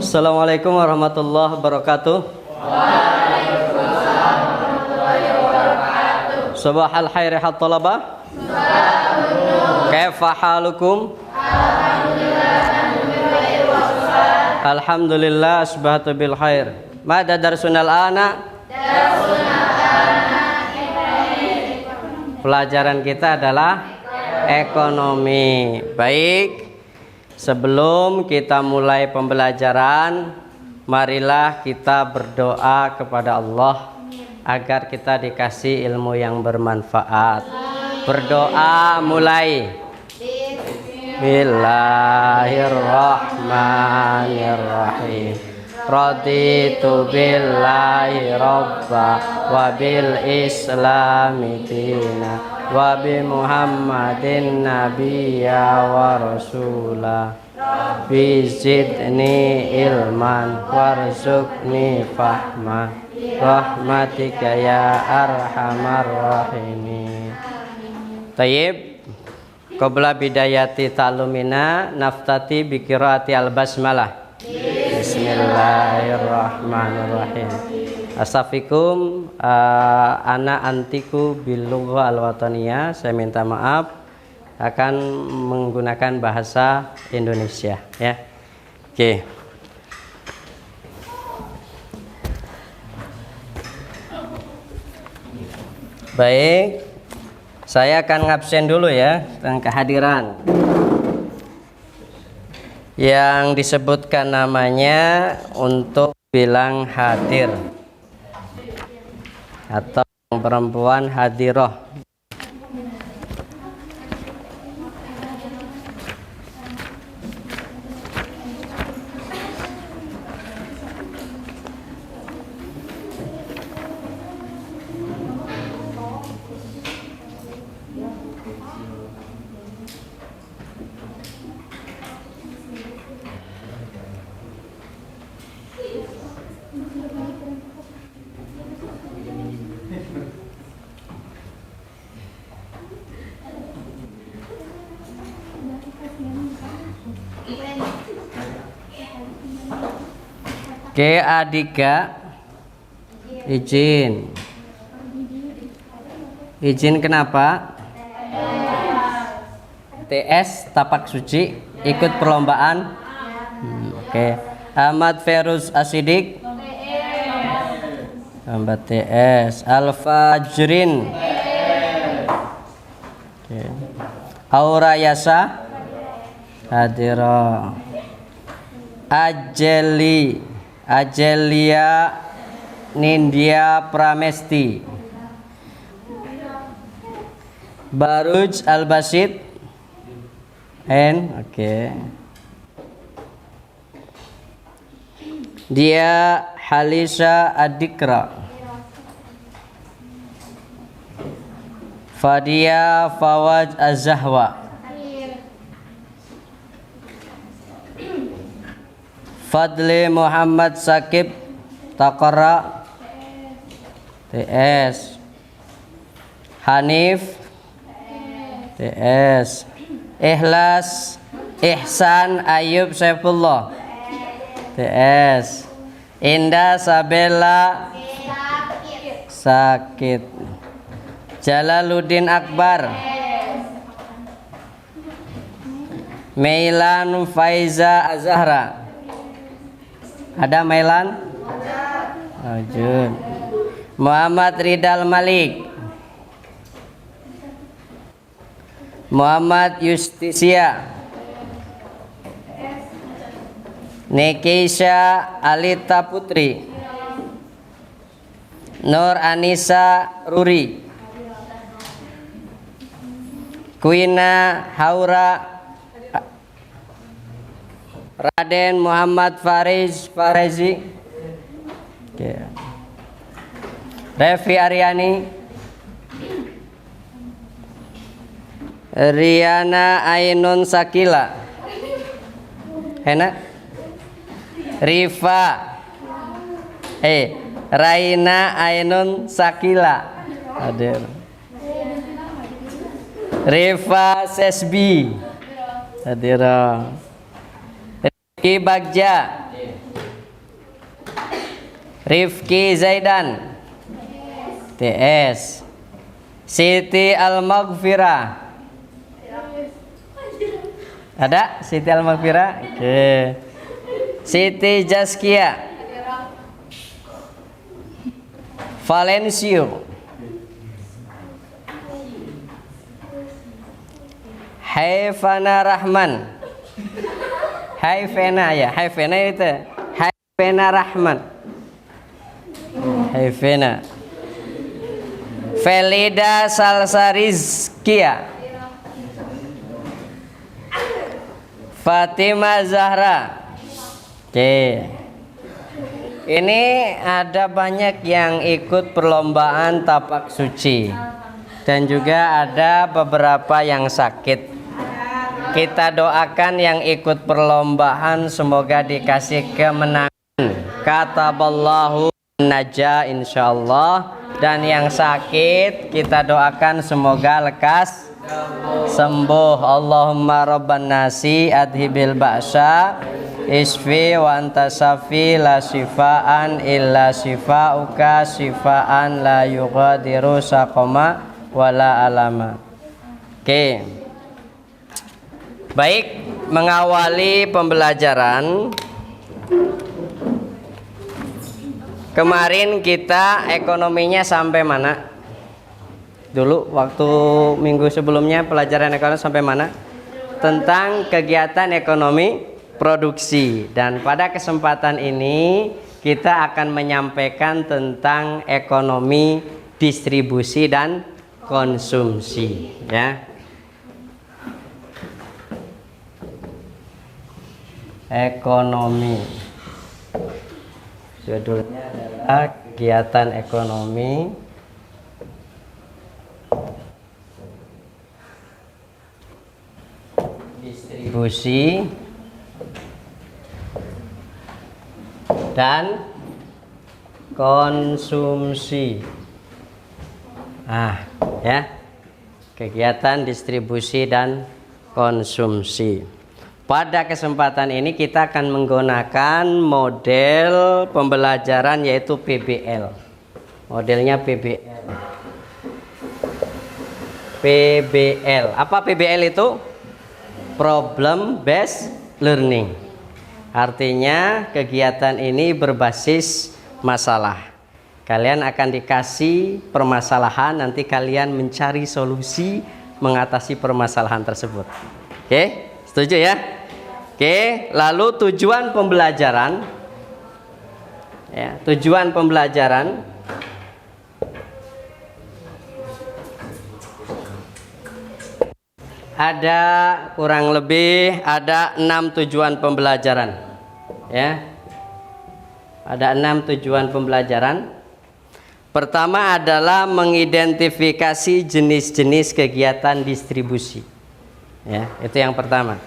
Assalamualaikum warahmatullahi wabarakatuh. Waalaikumsalam warahmatullahi wabarakatuh. Subahal khairi hat talaba. Kaifa halukum? Alhamdulillah asbahtu bil khair. Mada darsunal ana? Pelajaran kita adalah ekonomi. Baik. Sebelum kita mulai pembelajaran, marilah kita berdoa kepada Allah agar kita dikasih ilmu yang bermanfaat. Berdoa mulai. Bismillahirrahmanirrahim. Raditu billahi rabba wa bil islami dina wa bi muhammadin nabiyya wa rasula. Rabbi zidni ilman warzuqni fahma rahmatika ya arhamar rahimin. Tayyib. Qabla bidayati ta'lumina naftati bi qiraati al-basmalah. Bismillahirrahmanirrahim. Asafikum ana antiku bil lugha al-wataniyah. Saya minta maaf akan menggunakan bahasa Indonesia ya. Oke. Baik. Saya akan ngabsen dulu ya tentang kehadiran. Yang disebutkan namanya untuk bilang hadir atau perempuan hadiroh. Oke, Adika izin. Izin kenapa? TS tapak suci ikut perlombaan. Oke. Ahmad Feruz Asidik. Ahmad TS. Al-Fajrin. Oke. Aura Yasa Hadira. Ajelia Nindya Pramesti. Baruj Al-Basid N. Oke. Dia Halisa Adikra. Fadia Fawaj Az-Zahwa. Fadli Muhammad Sakib Taqara TS. Hanif TS. Ikhlas Ihsan Ayub Saifullah TS. Indah Sabella Sakit. Jalaluddin Akbar. Mailan Faiza Azahra. Ada Mailan? Ajun. Muhammad Ridal Malik. Muhammad Yustisia. Nekisha Alita Putri. Nur Anissa Ruri. Kuina Haura. Raden Muhammad Farezi. Okay. Revi Aryani. Riana Ainun Sakila. Hena Rifa. Raina Ainun Sakila. Hadir. Rifa Sesbi. Hadir. Rifki Bagja. Rifki Zaidan. TS. Siti Al-Maghfirah. Ada Siti Al-Maghfirah? Oke. Siti Jaskia. Valencio. Haifana Rahman. Haifena ya, Haifena itu. Haifena Rahman. Haifena. Felida Salsarizkia. Fatima Zahra. Oke. Ini ada banyak yang ikut perlombaan tapak suci. Dan juga ada beberapa yang sakit. Kita doakan yang ikut perlombaan semoga dikasih kemenangan. Kataballahu najah insyaallah. Dan yang sakit kita doakan semoga lekas sembuh. Allahumma rabban nasi adhibil ba'sa isfi wa anta safi la sifaan illa sifauka sifaan la yughadiru saqama wala alama. Oke. Baik, mengawali pembelajaran. Kemarin kita ekonominya sampai mana? Dulu waktu minggu sebelumnya pelajaran ekonomi sampai mana? Tentang kegiatan ekonomi produksi. Dan pada kesempatan ini kita akan menyampaikan tentang ekonomi distribusi dan konsumsi, ya. Ekonomi. Judulnya adalah kegiatan ekonomi distribusi dan konsumsi. Ya. Kegiatan distribusi dan konsumsi. Pada kesempatan ini kita akan menggunakan model pembelajaran yaitu PBL. Modelnya PBL. PBL. Apa PBL itu? Problem Based Learning. Artinya kegiatan ini berbasis masalah. Kalian akan dikasih permasalahan, nanti kalian mencari solusi mengatasi permasalahan tersebut. Oke? Setuju ya? Oke, lalu tujuan pembelajaran. Ya, tujuan pembelajaran ada kurang lebih ada 6 tujuan pembelajaran. Ya. Ada 6 tujuan pembelajaran. Pertama adalah mengidentifikasi jenis-jenis kegiatan distribusi. Ya, itu yang pertama.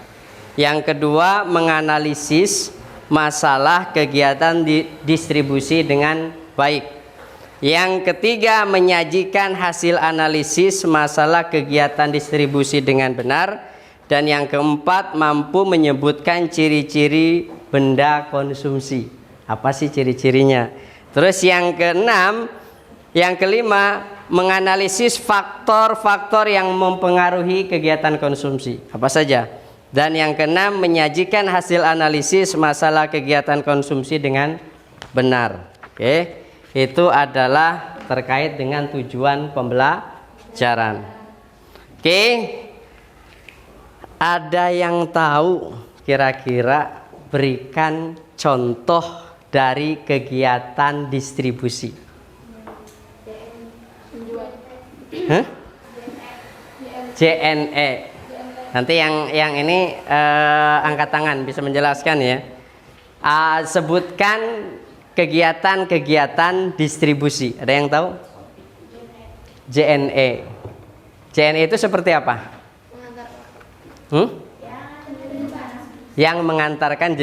Yang kedua, menganalisis masalah kegiatan distribusi dengan baik. Yang ketiga, menyajikan hasil analisis masalah kegiatan distribusi dengan benar. Dan yang keempat, mampu menyebutkan ciri-ciri benda konsumsi. Apa sih ciri-cirinya? Terus yang keenam, yang kelima, menganalisis faktor-faktor yang mempengaruhi kegiatan konsumsi. Apa saja? Dan yang keenam, menyajikan hasil analisis masalah kegiatan konsumsi dengan benar. Oke, itu adalah terkait dengan tujuan pembelajaran. Oke, ada yang tahu kira-kira berikan contoh dari kegiatan distribusi? JNE. Nanti yang ini angkat tangan bisa menjelaskan ya. Sebutkan kegiatan-kegiatan distribusi. Ada yang tahu? JNE. JNE itu seperti apa? Yang mengantarkan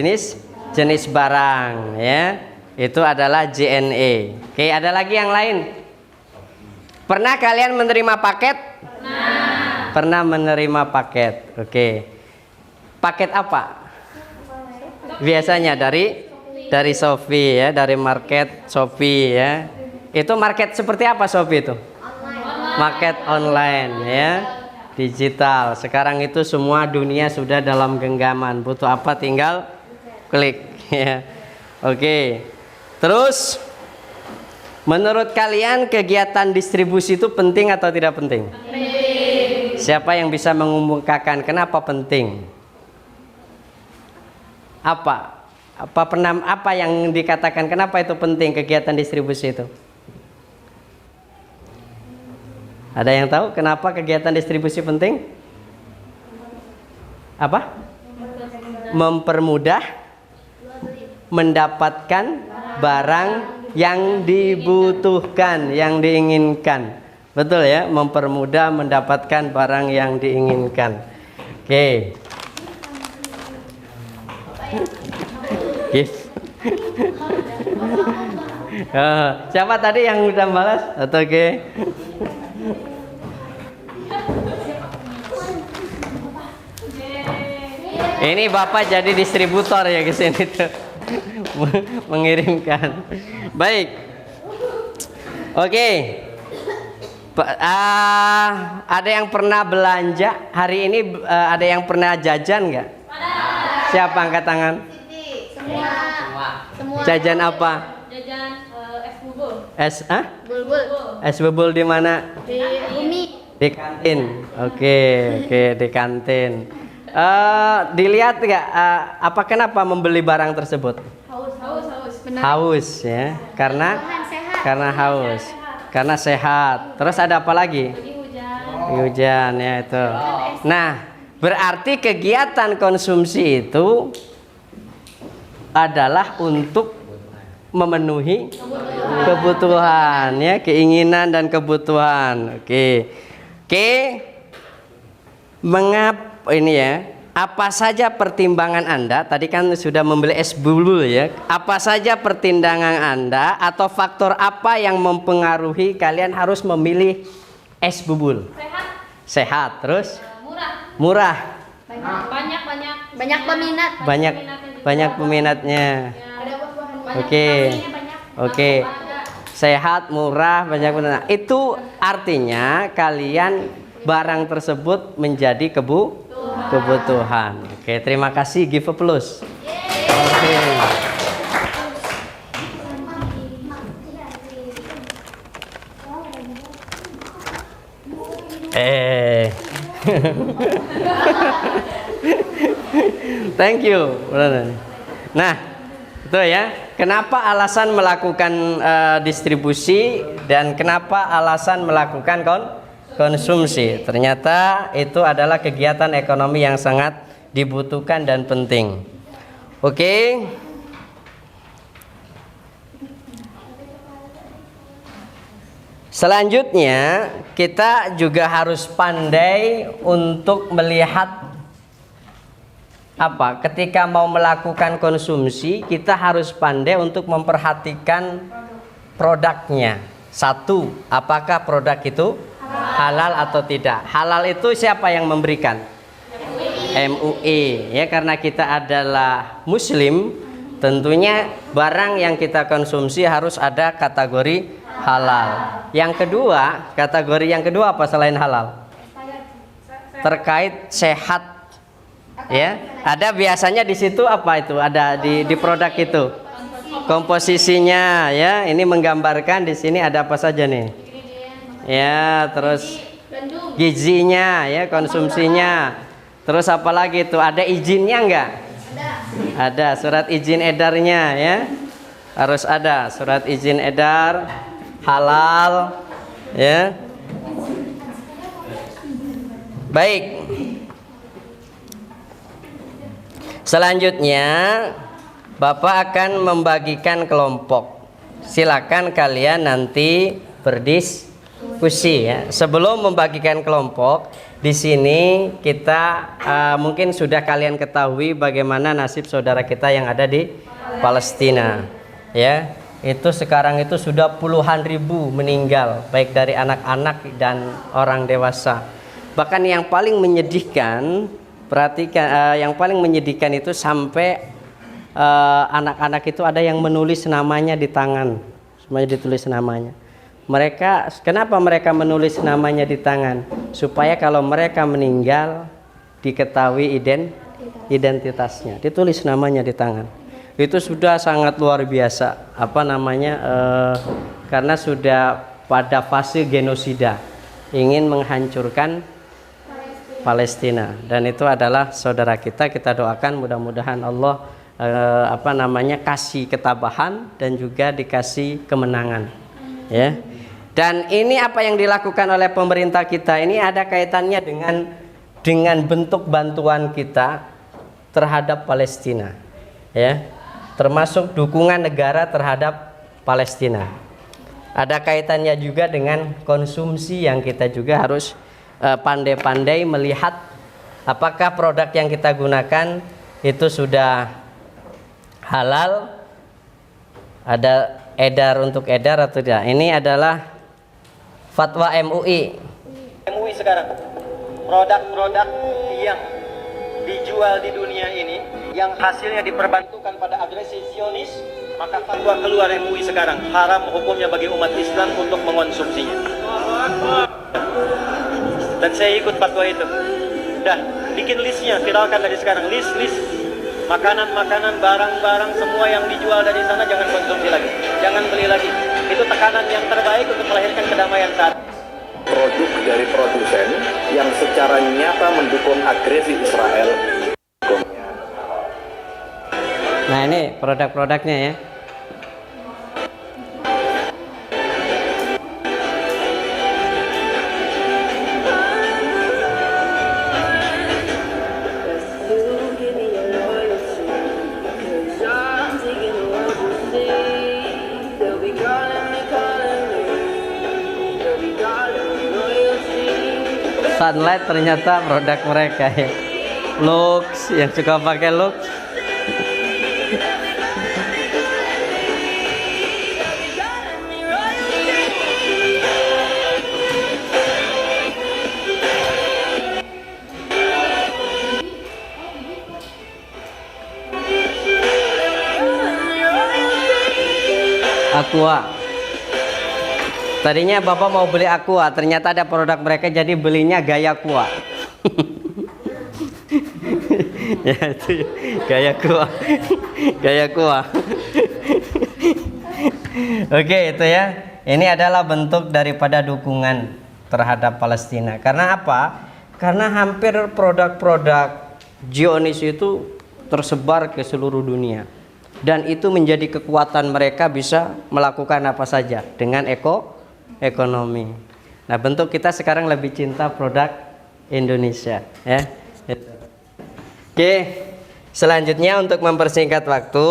jenis barang ya. Itu adalah JNE. Oke, ada lagi yang lain? Pernah kalian menerima paket? Pernah menerima paket. Oke. Paket apa? Biasanya dari Dari Shopee ya, dari market Shopee ya. Itu market seperti apa Shopee itu? Market online ya, digital. Sekarang itu semua dunia sudah dalam genggaman. Butuh apa tinggal klik ya. Oke. Terus menurut kalian kegiatan distribusi itu penting atau tidak penting? Penting. Siapa yang bisa mengumumkakan kenapa penting? Apa yang dikatakan kenapa itu penting kegiatan distribusi itu? Ada yang tahu kenapa kegiatan distribusi penting? Apa? Mempermudah mendapatkan barang yang dibutuhkan, yang diinginkan. Betul ya, mempermudah mendapatkan barang yang diinginkan. Oke. Siapa tadi yang udah balas? Atau oke? Ini Bapak jadi distributor ya ke sini tuh. Mengirimkan. Baik. Oke. Ada yang pernah belanja hari ini? Ada yang pernah jajan nggak? Siapa angkat tangan? Semua. Jajan apa? Jajan es bubul. Bulbul. Es bubul di mana? Di Bumi. Di kantin. Oke, di kantin. Dilihat nggak? Kenapa membeli barang tersebut? Haus. Benar. Haus ya, karena haus, karena sehat. Terus ada apa lagi? Hujan ya itu. Nah, berarti kegiatan konsumsi itu adalah untuk memenuhi kebutuhan ya, keinginan dan kebutuhan. Oke. Mengapa ini ya? Apa saja pertimbangan Anda? Tadi kan sudah membeli es bulbul ya. Apa saja pertimbangan Anda atau faktor apa yang mempengaruhi kalian harus memilih es bubul? Sehat. Terus? Murah. Banyak peminat. Banyak peminatnya. Oke. Sehat, murah, banyak peminat. Itu artinya kalian barang tersebut menjadi kebutuhan. Oke, terima kasih. Give a plus. Oke. Thank you. Nah, itu ya. Kenapa alasan melakukan distribusi dan kenapa alasan melakukan konsumsi? Ternyata itu adalah kegiatan ekonomi yang sangat dibutuhkan dan penting. Oke. Selanjutnya, kita juga harus pandai untuk melihat ketika mau melakukan konsumsi, kita harus pandai untuk memperhatikan produknya. Satu, apakah produk itu halal atau tidak? Halal itu siapa yang memberikan? MUI. Ya, karena kita adalah muslim, tentunya barang yang kita konsumsi harus ada kategori halal. Yang kedua, kategori yang kedua apa selain halal? Terkait sehat. Ya, ada biasanya di situ apa itu? Ada di produk itu. Komposisinya ya, ini menggambarkan di sini ada apa saja nih? Ya, terus gizinya ya, konsumsinya. Terus apa lagi itu? Ada izinnya enggak? Ada, surat izin edarnya ya. Harus ada surat izin edar halal ya. Baik. Selanjutnya Bapak akan membagikan kelompok. Silakan kalian nanti berdiskusi ya. Sebelum membagikan kelompok, di sini kita mungkin sudah kalian ketahui bagaimana nasib saudara kita yang ada di Palestina. Ya, itu sekarang itu sudah puluhan ribu meninggal, baik dari anak-anak dan orang dewasa. Bahkan yang paling menyedihkan, perhatikan, yang paling menyedihkan itu sampai anak-anak itu ada yang menulis namanya di tangan, semuanya ditulis namanya. Kenapa mereka menulis namanya di tangan? Supaya kalau mereka meninggal diketahui identitasnya, ditulis namanya di tangan. Itu sudah sangat luar biasa, karena sudah pada fase genosida, ingin menghancurkan Palestina, dan itu adalah saudara kita. Kita doakan mudah-mudahan Allah kasih ketabahan dan juga dikasih kemenangan, ya. Dan ini apa yang dilakukan oleh pemerintah kita ini ada kaitannya dengan bentuk bantuan kita terhadap Palestina, ya, termasuk dukungan negara terhadap Palestina. Ada kaitannya juga dengan konsumsi yang kita juga harus pandai-pandai melihat apakah produk yang kita gunakan itu sudah halal, ada untuk edar atau tidak. Ini adalah fatwa MUI. MUI sekarang, produk-produk yang dijual di dunia ini yang hasilnya diperbantukan pada agresi Zionis, maka fatwa keluar MUI sekarang, haram hukumnya bagi umat Islam untuk mengonsumsinya. Dan saya ikut fatwa itu. Udah, bikin listnya, viralkan dari sekarang, list makanan-makanan, barang-barang semua yang dijual dari sana jangan konsumsi lagi, jangan beli lagi. Itu tekanan yang terbaik untuk melahirkan kedamaian saat produk dari produsen yang secara nyata mendukung agresi Israel. Nah, ini produk-produknya, ya. Sunlight ternyata produk mereka, ya. Lux, yang suka pakai Lux. Aqua. Tadinya Bapak mau beli Aqua, ternyata ada produk mereka jadi belinya Gaya Aqua. Ya, itu Gaya Aqua. Gaya Aqua. Oke, itu ya. Ini adalah bentuk daripada dukungan terhadap Palestina. Karena apa? Karena hampir produk-produk Zionis itu tersebar ke seluruh dunia. Dan itu menjadi kekuatan mereka bisa melakukan apa saja dengan ekonomi. Nah, bentuk kita sekarang lebih cinta produk Indonesia, ya. Oke, selanjutnya untuk mempersingkat waktu,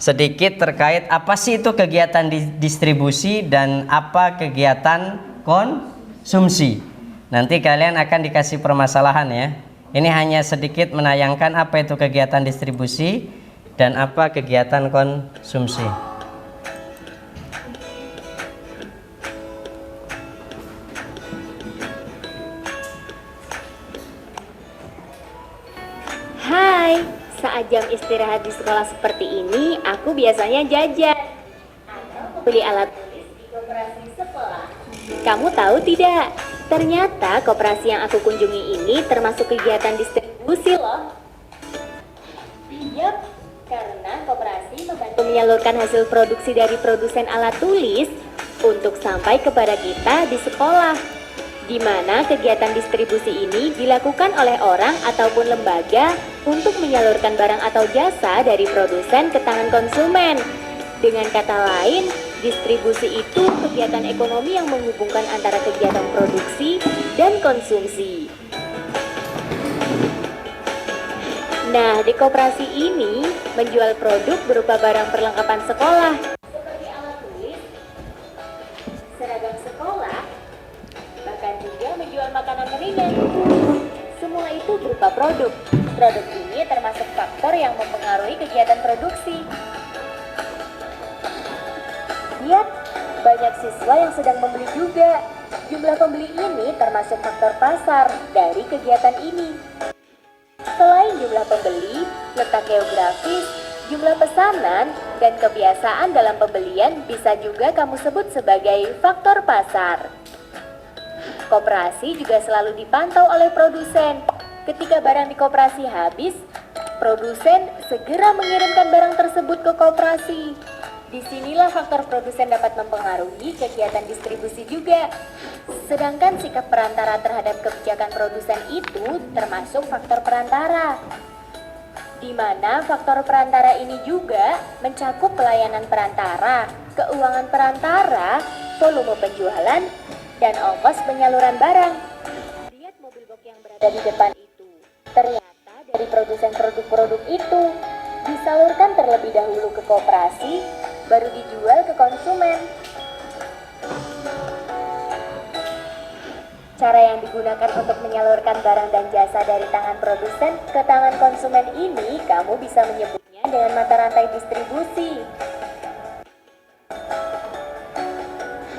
sedikit terkait apa sih itu kegiatan distribusi dan apa kegiatan konsumsi. Nanti kalian akan dikasih permasalahan, ya. Ini hanya sedikit menayangkan apa itu kegiatan distribusi dan apa kegiatan konsumsi. Hai, saat jam istirahat di sekolah seperti ini, aku biasanya jajan atau beli alat tulis di koperasi sekolah. Kamu tahu tidak? Ternyata koperasi yang aku kunjungi ini termasuk kegiatan distribusi loh. Yup, karena koperasi membantu menyalurkan hasil produksi dari produsen alat tulis untuk sampai kepada kita di sekolah, di mana kegiatan distribusi ini dilakukan oleh orang ataupun lembaga untuk menyalurkan barang atau jasa dari produsen ke tangan konsumen. Dengan kata lain, distribusi itu kegiatan ekonomi yang menghubungkan antara kegiatan produksi dan konsumsi. Nah, di koperasi ini menjual produk berupa barang perlengkapan sekolah seperti alat tulis, seragam sekolah, bahkan juga menjual makanan ringan. Semua itu berupa produk. Produk ini termasuk faktor yang mempengaruhi kegiatan produksi. Lihat, banyak siswa yang sedang membeli juga. Jumlah pembeli ini termasuk faktor pasar dari kegiatan ini. Selain jumlah pembeli, letak geografis, Jumlah pesanan dan kebiasaan dalam pembelian bisa juga kamu sebut sebagai faktor pasar. Koperasi juga selalu dipantau oleh produsen. Ketika barang di koperasi habis, produsen segera mengirimkan barang tersebut ke koperasi. Disinilah faktor produsen dapat mempengaruhi kegiatan distribusi juga. Sedangkan sikap perantara terhadap kebijakan produsen itu termasuk faktor perantara, di mana faktor perantara ini juga mencakup pelayanan perantara, keuangan perantara, volume penjualan, dan ongkos penyaluran barang. Lihat mobil box yang berada di depan itu. Ternyata dari produsen produk-produk itu disalurkan terlebih dahulu ke koperasi, baru dijual ke konsumen. Cara yang digunakan untuk menyalurkan barang dan jasa dari tangan produsen ke tangan konsumen ini kamu bisa menyebutnya dengan mata rantai distribusi.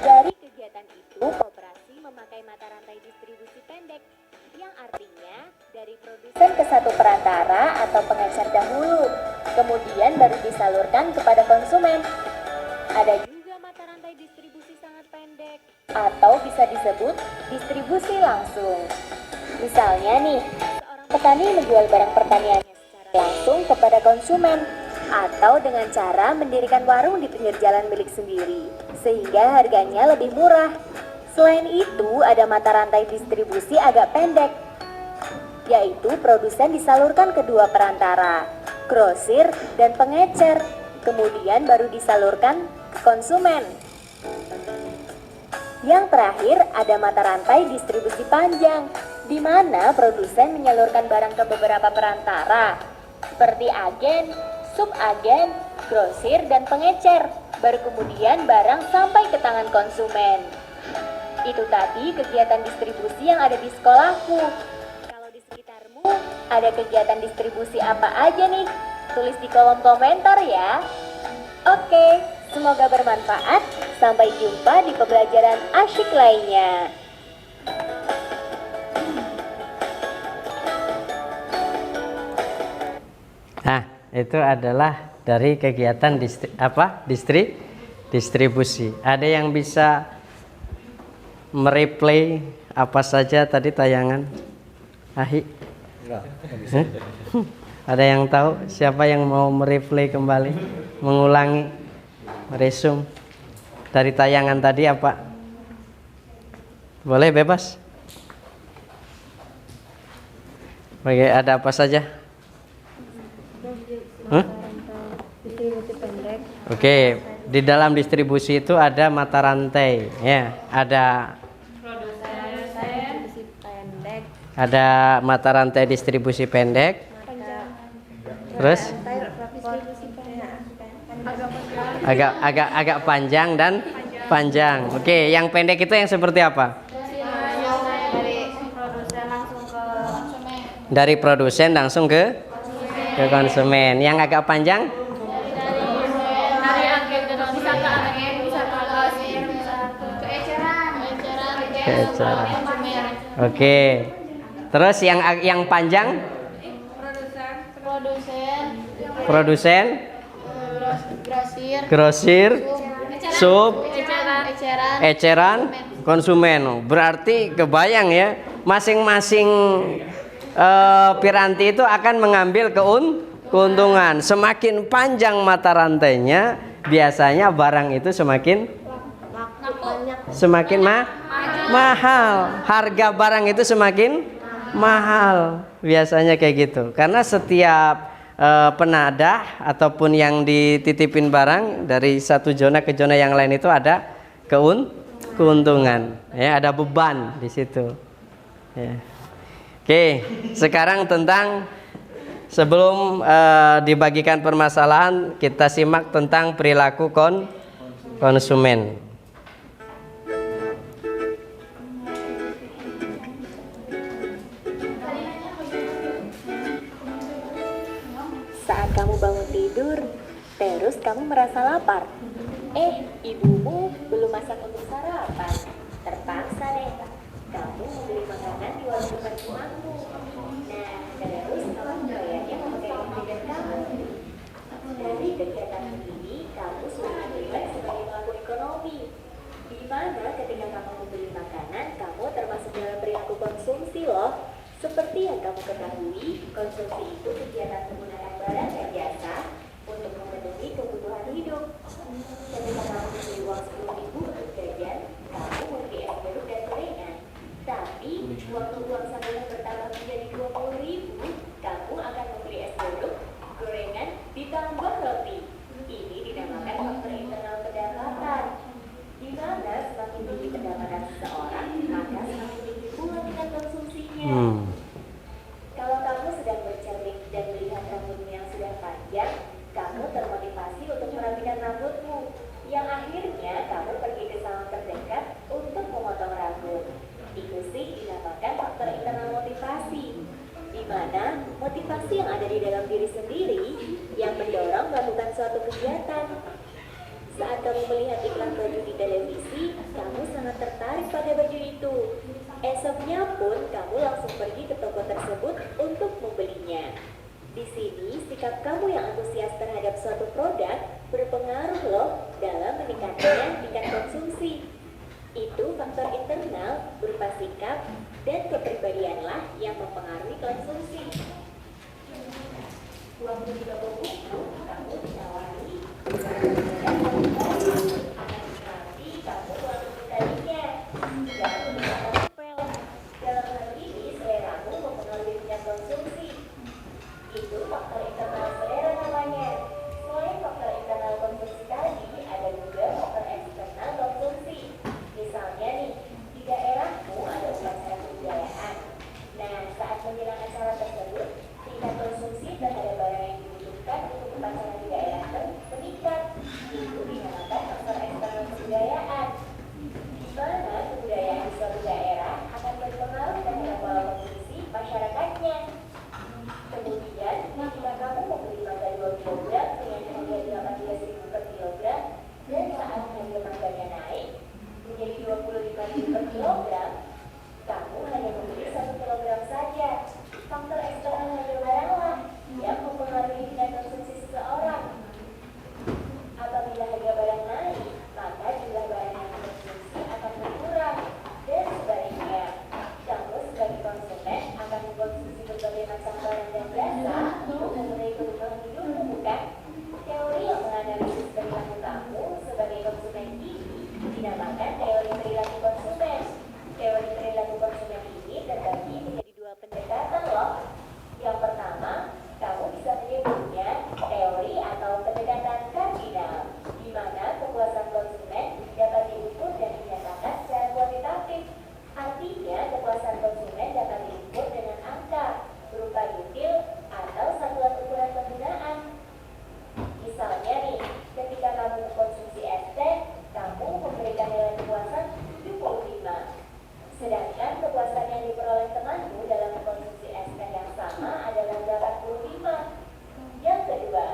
Dari kegiatan itu, koperasi memakai mata rantai distribusi pendek, yang artinya dari produsen ke satu perantara atau pengecer dahulu, kemudian baru disalurkan kepada konsumen. Ada juga mata rantai distribusi sangat pendek, atau bisa disebut distribusi langsung. Misalnya nih, seorang petani menjual barang pertaniannya secara langsung kepada konsumen, atau dengan cara mendirikan warung di pinggir jalan milik sendiri, sehingga harganya lebih murah. Selain itu, ada mata rantai distribusi agak pendek, yaitu produsen disalurkan ke dua perantara, grosir dan pengecer, kemudian baru disalurkan ke konsumen. Yang terakhir, ada mata rantai distribusi panjang, di mana produsen menyalurkan barang ke beberapa perantara, seperti agen, subagen, grosir, dan pengecer, baru kemudian barang sampai ke tangan konsumen. Itu tadi kegiatan distribusi yang ada di sekolahku. Kalau di sekitarmu ada kegiatan distribusi apa aja nih? Tulis di kolom komentar ya. Oke, semoga bermanfaat. Sampai jumpa di pembelajaran asyik lainnya. Nah, itu adalah dari kegiatan distribusi. Ada yang bisa mereplay apa saja tadi tayangan? Ahi? Ada yang tahu siapa yang mau mereplay kembali, mengulangi, meresum dari tayangan tadi apa? Boleh bebas. Oke, ada apa saja? Oke, di dalam distribusi itu ada mata rantai, ya, ada mata rantai distribusi pendek, terus agak panjang dan panjang. Oke, yang pendek itu yang seperti apa? Dari produsen langsung ke konsumen. Yang agak panjang? Dari agen bisa ke agen, bisa ke grosir, bisa ke eceran. Oke. Terus yang panjang? Produsen, grosir, sub, eceran, konsumen. Berarti kebayang ya, masing-masing piranti itu akan mengambil keuntungan. Semakin panjang mata rantainya, biasanya barang itu semakin mahal. Harga barang itu semakin mahal. Biasanya kayak gitu. Karena setiap penadah ataupun yang dititipin barang dari satu zona ke zona yang lain itu ada keuntungan. Ya, ada beban di situ. Ya. Oke, sekarang tentang sebelum dibagikan permasalahan, kita simak tentang perilaku konsumen. Saat kamu bangun tidur, terus kamu merasa lapar. Ibumu belum masak untuk sarapan. Terpaksa deh, kamu membeli makanan di warung depan rumahmu. Nah, terus kamu bayarnya memakai uang jajan kamu. kegiatan ini kamu sudah terlibat sebagai pelaku ekonomi, di mana ketika kamu membeli makanan, kamu termasuk dalam perilaku konsumsi loh. Seperti yang kamu ketahui, konsumsi itu kegiatan menggunakan barang dan jasa untuk memenuhi kebutuhan hidup. Ketika kamu membeli uang 10.000 untuk jajan, kamu membeli es jeruk dan gorengan. Tapi, waktu uang sakumu bertambah menjadi 20.000, kamu akan membeli es jeruk, gorengan, ditambah roti. Ini dinamakan faktor internal pendapatan, di mana semakin tinggi pendapatan seseorang, maka semakin tinggi pula tingkat konsumsinya. Kalau kamu sedang bercermin dan melihat rambutmu yang sudah panjang, kamu termotivasi untuk merapikan rambutmu, yang akhirnya kamu pergi ke salon terdekat untuk memotong rambut. Itu sih dinamakan faktor internal motivasi, di mana motivasi yang ada di dalam diri sendiri yang mendorong melakukan suatu kegiatan. Saat kamu melihat iklan baju di televisi, kamu sangat tertarik pada baju itu. Esoknya pun kamu langsung pergi ke toko tersebut untuk membelinya. Di sini, sikap kamu yang antusias terhadap suatu produk berpengaruh loh dalam meningkatnya tingkat konsumsi. Itu faktor internal berupa sikap dan kepribadianlah yang mempengaruhi konsumsi. Waktu di toko buku, kamu ditawari kamu lalu mencarinya. Dalam hal ini, seleramu mempengaruhi tingkat konsumsi. Itu faktor internal selera namanya. Selain faktor internal konsumsi tadi, ada juga faktor eksternal konsumsi. Misalnya nih, di daerahmu ada upacara kebudayaan. Nah, saat menjelang acara tersebut, tingkat konsumsi terhadap barang yang dibutuhkan untuk upacara di daerah meningkat. Itu dinamakan faktor eksternal kebudayaan, di mana kebudayaan di suatu daerah akan berpengaruh terhadap pola konsumsi masyarakatnya. Kemudian, jika kamu membeli mangga 2 kg dengan harga 18.000 per kilogram, dan saat harga mangganya naik menjadi 25.000 per kilogram, kamu hanya membeli 1 kilogram saja. Faktor eksternal harga baranglah yang mempengaruhi tingkat konsumsi seseorang. Apabila harga barang naik, maka jumlah barang yang dikonsumsi akan berkurang, dan sebaliknya. Kamu sebagai konsumen akan mengkonsumsi berbagai macam barang dan jasa untuk memenuhi kebutuhan hidupmu, bukan? Teori yang menganalisis perilaku kamu sebagai konsumen ini dinamakan teori perilaku konsumen. Teori perilaku konsumen ini terbagi menjadi 2 pendekatan loh. Yang pertama, kamu bisa menyebutnya teori atau pendekatan kardinal, di mana kepuasan konsumen dapat diukur dan dinyatakan secara kuantitatif. Artinya, kepuasan konsumen dapat diukur dengan angka, berupa detail atau satuan ukuran penggunaan. Misalnya nih, ketika kamu mengkonsumsi es teh, kamu memberikan nilai kepuasan 75. Sedangkan kepuasan yang diperoleh temanmu dalam mengkonsumsi es teh yang sama adalah 85. Yang kedua,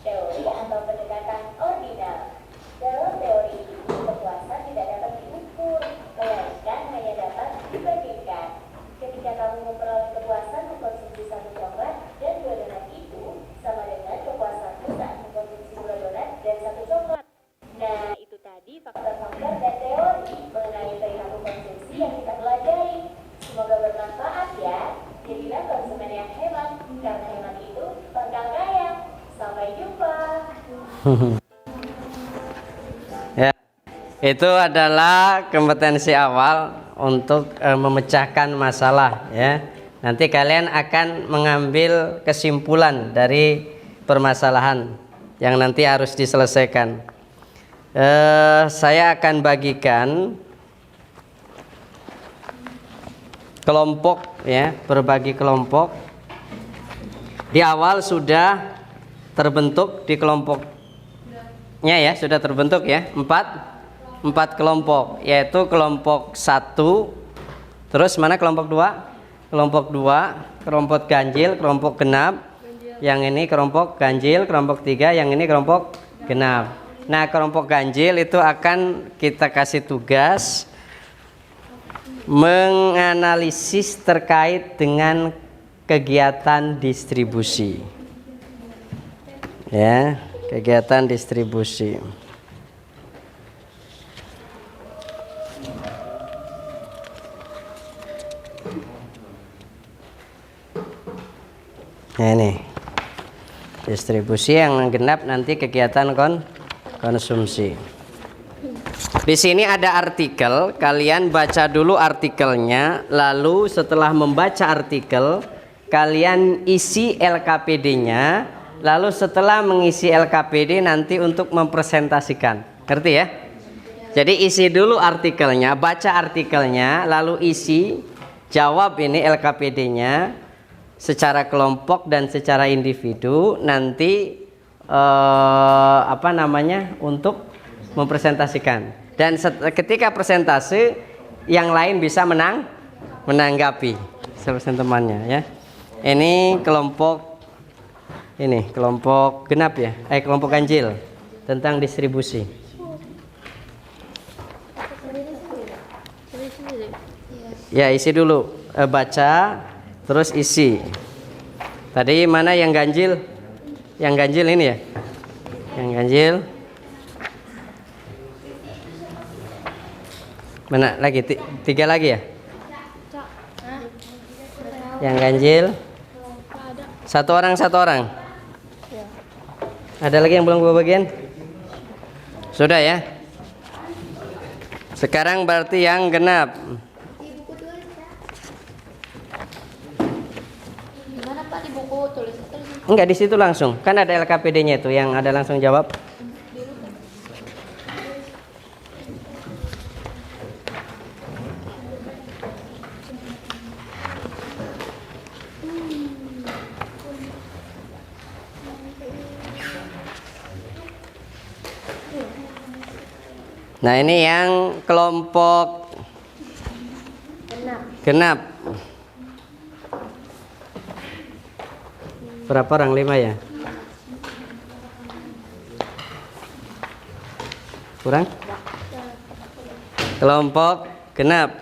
teori atau pendekatan ordinal. Dalam teori ini, kepuasan tidak dapat diukur, melainkan hanya dapat dibandingkan. Ketika kamu memperoleh kepuasan mengkonsumsi 1 coklat dan 2 donat itu sama dengan kepuasanmu saat mengkonsumsi 2 donat dan 1 coklat. Nah, itu tadi faktor-faktor dan teori mengenai perilaku konsumsi yang kita pelajari. Semoga bermanfaat ya. Jadilah konsumen yang hemat, karena hemat itu pangkal kaya. Sampai jumpa. Ya, itu adalah kompetensi awal untuk memecahkan masalah ya. Nanti kalian akan mengambil kesimpulan dari permasalahan yang nanti harus diselesaikan. Saya akan bagikan kelompok ya, berbagi kelompok. Di awal sudah terbentuk di kelompoknya ya, sudah terbentuk ya, 4 kelompok, yaitu kelompok 1, terus mana kelompok 2? Kelompok 2, kelompok ganjil, kelompok genap. Yang ini kelompok ganjil, kelompok 3, yang ini kelompok genap. Nah, kelompok ganjil itu akan kita kasih tugas menganalisis terkait dengan kegiatan distribusi. Ya, Kegiatan distribusi. Nah, ini distribusi yang genap nanti kegiatan konsumsi. Di sini ada artikel, kalian baca dulu artikelnya, lalu setelah membaca artikel, kalian isi LKPD-nya, lalu setelah mengisi LKPD nanti untuk mempresentasikan. Ngerti ya? Jadi isi dulu artikelnya, baca artikelnya, lalu isi, jawab ini LKPD-nya secara kelompok dan secara individu, nanti untuk mempresentasikan. Dan ketika presentasi yang lain bisa menanggapi teman-temannya ya. Ini kelompok genap ya, kelompok ganjil tentang distribusi. Ya, isi dulu, baca terus isi. Tadi mana yang ganjil? Yang ganjil ini ya? Yang ganjil. Mana lagi? Tiga lagi ya? Yang ganjil. Satu orang. Ada lagi yang belum bagian? Sudah ya? Sekarang berarti yang genap. Gimana Pak di buku tulis? Enggak, di situ langsung. Kan ada LKPD-nya itu yang ada langsung jawab. Nah, ini yang kelompok genap. Berapa orang? 5 ya? Kurang? Kelompok genap.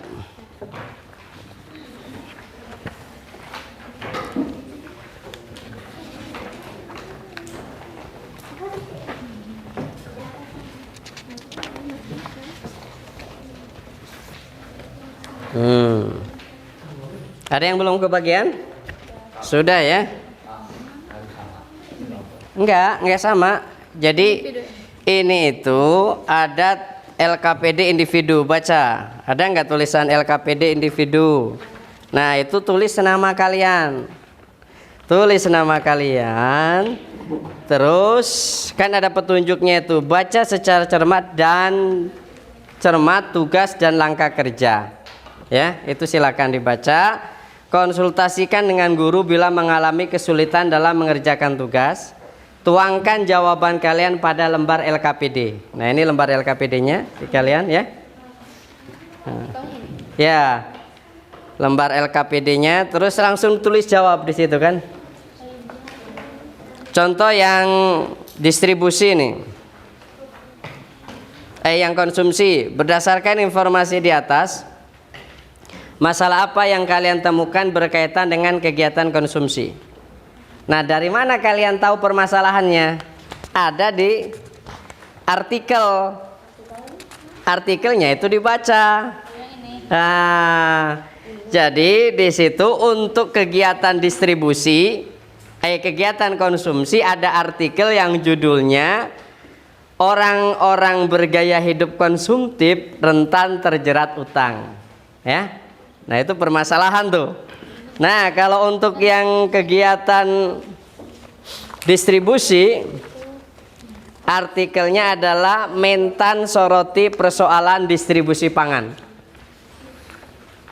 Ada yang belum kebagian? Sudah ya? Enggak sama. Jadi ini itu ada LKPD individu, baca. Ada enggak tulisan LKPD individu? Nah, itu tulis nama kalian. Tulis nama kalian. Terus kan ada petunjuknya itu, baca secara cermat tugas dan langkah kerja. Ya, itu silakan dibaca. Konsultasikan dengan guru bila mengalami kesulitan dalam mengerjakan tugas. Tuangkan jawaban kalian pada lembar LKPD. Nah, ini lembar LKPD-nya di kalian ya. Ya, lembar LKPD-nya. Terus langsung tulis jawab di situ kan. Contoh yang distribusi nih. Yang konsumsi, berdasarkan informasi di atas, masalah apa yang kalian temukan berkaitan dengan kegiatan konsumsi? Nah, dari mana kalian tahu permasalahannya? Ada di artikel. Artikelnya itu dibaca. Nah, jadi di situ untuk kegiatan distribusi, kegiatan konsumsi ada artikel yang judulnya orang-orang bergaya hidup konsumtif rentan terjerat utang. Ya. Nah, itu permasalahan tuh. Nah, kalau untuk yang kegiatan distribusi, artikelnya adalah Mentan soroti persoalan distribusi pangan.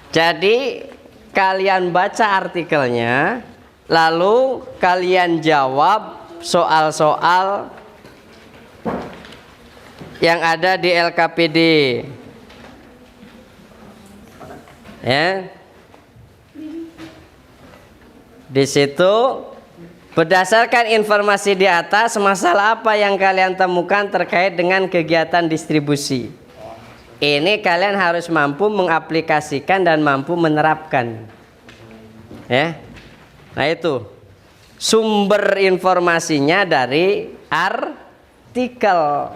Jadi, kalian baca artikelnya, lalu kalian jawab soal-soal yang ada di LKPD. Ya. Di situ berdasarkan informasi di atas, masalah apa yang kalian temukan terkait dengan kegiatan distribusi. Ini kalian harus mampu mengaplikasikan dan mampu menerapkan. Ya. Nah, itu sumber informasinya dari artikel.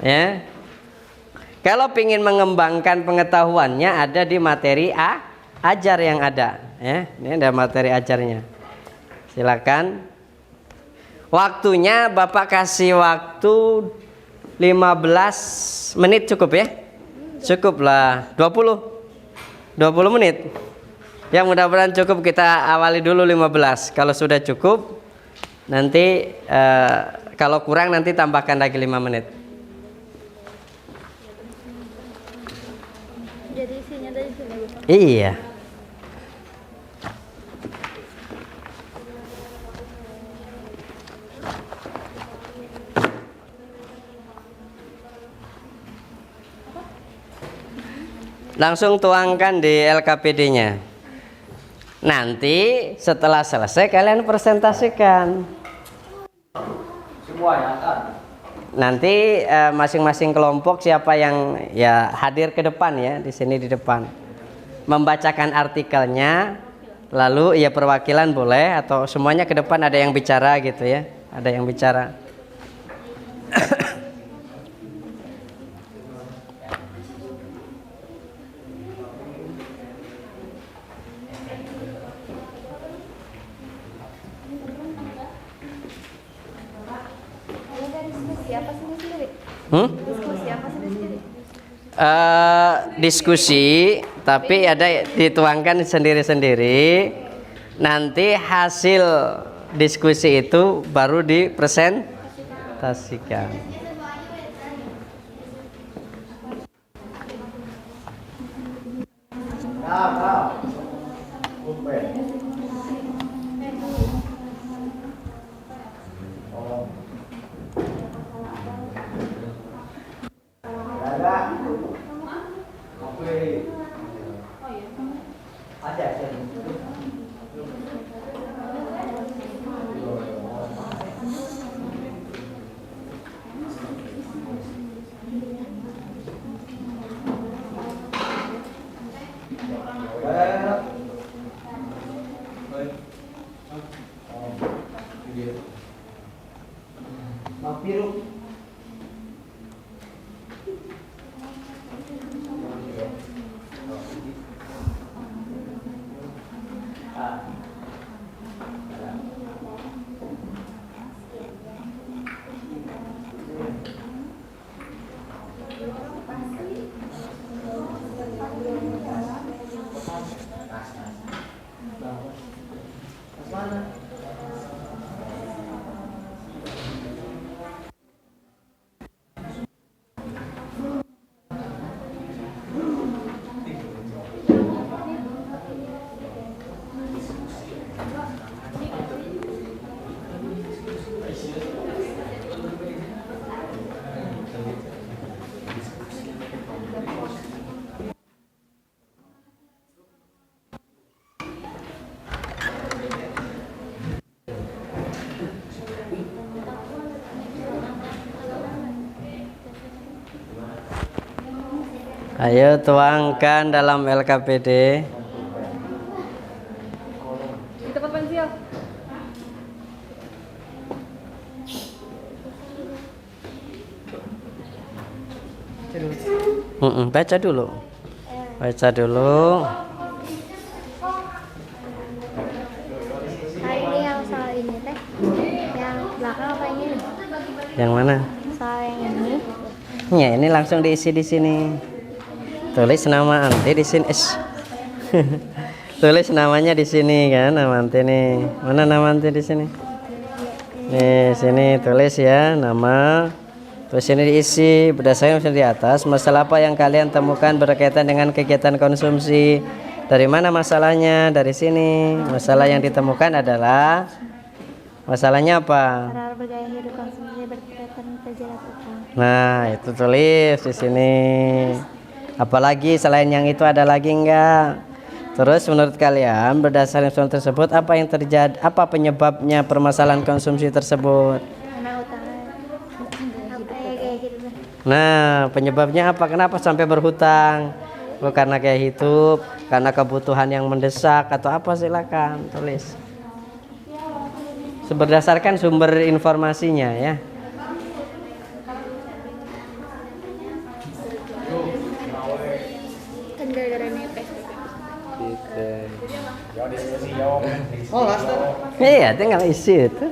Ya. Kalau ingin mengembangkan pengetahuannya ada di materi ajar yang ada. Ya, ini ada materi ajarnya. Silakan. Waktunya Bapak kasih waktu 15 menit cukup ya? Cukup lah. 20 menit. Ya mudah-mudahan cukup, kita awali dulu 15. Kalau sudah cukup nanti kalau kurang nanti tambahkan lagi 5 menit. Jadi isinya dari sini. Iya. Langsung tuangkan di LKPD-nya. Nanti setelah selesai kalian presentasikan. Nanti masing-masing kelompok siapa yang ya hadir ke depan ya, di sini di depan. Membacakan artikelnya, lalu ya perwakilan boleh atau semuanya ke depan, ada yang bicara gitu ya. Ada yang bicara. Diskusi, tapi ada dituangkan sendiri-sendiri. Nanti hasil diskusi itu baru dipresentasikan. Ayo tuangkan dalam LKPD. Di tempat pensil. Baca dulu. Baca dulu. Nah, ini yang soal ini teh. Yang belakang apa ini? Yang mana? Soal yang ini. Ya, ini langsung diisi di sini. Tulis nama Anti di sini. Tulis namanya di sini kan, nama Anti nih. Mana nama Anti di sini? Nih, sini tulis ya nama. Terus ini diisi berdasarkan di atas. Masalah apa yang kalian temukan berkaitan dengan kegiatan konsumsi? Dari mana masalahnya? Dari sini. Masalah yang ditemukan adalah masalahnya apa? Cara bergaya hidup konsumsi berkaitan kerja lakukan. Nah, itu tulis di sini. Apalagi selain yang itu ada lagi enggak? Terus menurut kalian berdasarkan soal tersebut apa yang terjadi? Apa penyebabnya permasalahan konsumsi tersebut? Karena utama apa ya gaya hidup. Nah, penyebabnya apa? Kenapa sampai berhutang? Oh, karena gaya hidup, karena kebutuhan yang mendesak atau apa? Silakan tulis. berdasarkan sumber informasinya ya. Kan gara-gara ini PSBB. Iya, tinggal isi itu.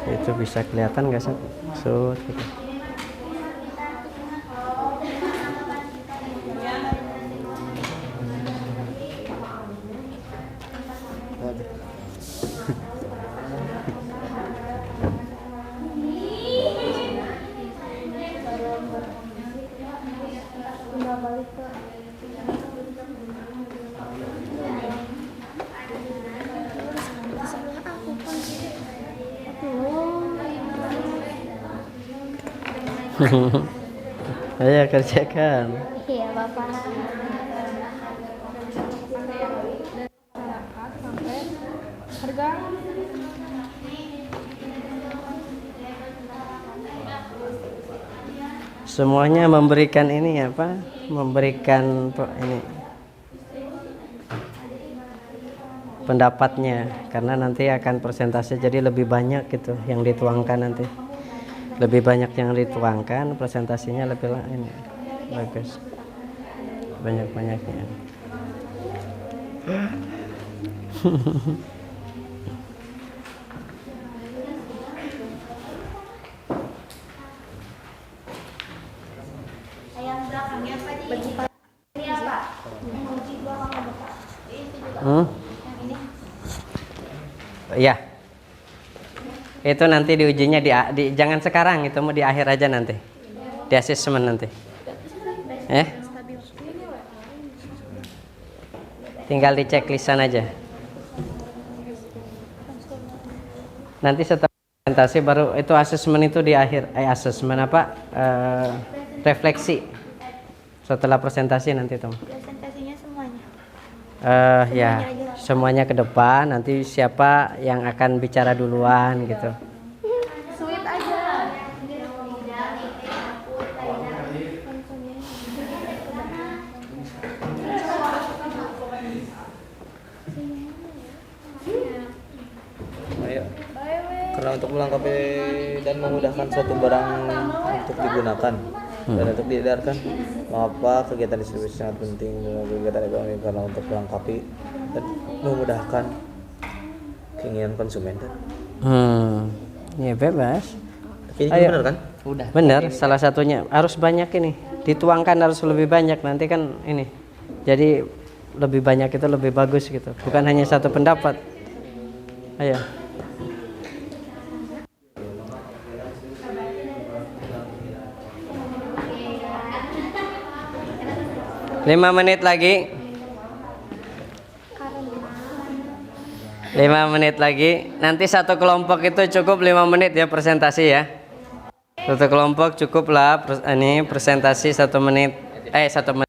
Itu bisa kelihatan nggak sih? Gitu. Ayo kerjakan. Iya, Bapak. Harga Semuanya memberikan ini apa? Memberikan ini pendapatnya, karena nanti akan persentase jadi lebih banyak gitu yang dituangkan nanti. Lebih banyak yang dituangkan, presentasinya lebih ini bagus. Banyak-banyaknya. Iya. Itu nanti diujinya jangan sekarang, itu mau di akhir aja nanti. Di asesmen nanti. Tinggal di checklistan aja. Nanti setelah presentasi baru itu asesmen itu di akhir. Asesmen apa? Refleksi. Setelah presentasi nanti teman. presentasinya semuanya. Ya, semuanya ke depan. Nanti siapa yang akan bicara duluan gitu. Sweet aja. Ayo. Karena untuk melengkapi dan memudahkan suatu barang untuk digunakan dan untuk diedarkan, mengapa kegiatan distribusi sangat penting dalam kegiatan ekonomi, karena untuk melengkapi dan memudahkan keinginan konsumen. Ya bebas. Tapi ini Ayo. benar kan? Udah. Benar, salah satunya harus banyak ini. Dituangkan harus lebih banyak, nanti kan ini. Jadi lebih banyak itu lebih bagus gitu. Bukan hanya satu pendapat. Ayo. Lima menit lagi. 5 menit lagi. Nanti satu kelompok itu cukup 5 menit ya presentasi ya. Satu kelompok cukuplah ini presentasi 1 menit. 1 menit.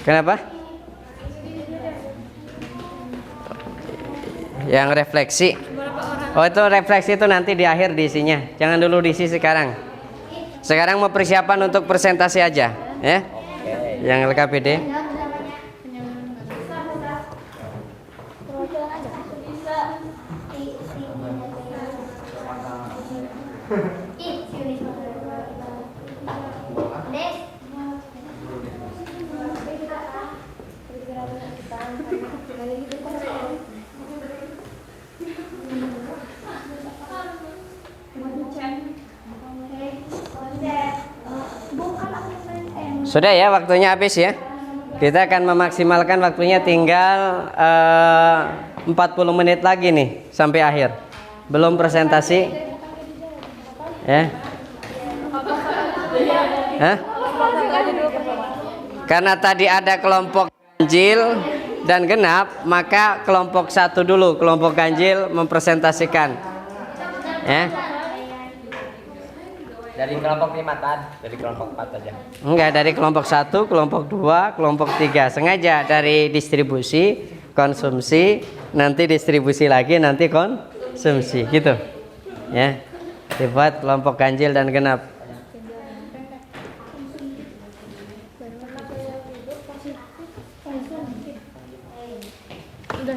Kenapa? Yang refleksi. Oh itu refleksi itu nanti di akhir diisinya. Jangan dulu diisi sekarang. Sekarang mau persiapan untuk presentasi aja, ya. Yang LKPD. Sudah ya, waktunya habis ya. Kita akan memaksimalkan waktunya, tinggal 40 menit lagi nih sampai akhir. Belum presentasi. Ya. Hah? Karena tadi ada kelompok ganjil dan genap, maka kelompok satu dulu, kelompok ganjil mempresentasikan. Ya. Dari kelompok 5 Tan, dari kelompok 4 aja. Enggak, dari kelompok 1, kelompok 2, kelompok 3. Sengaja dari distribusi, konsumsi, nanti distribusi lagi, nanti konsumsi, gitu. Ya. Dibuat kelompok ganjil dan genap.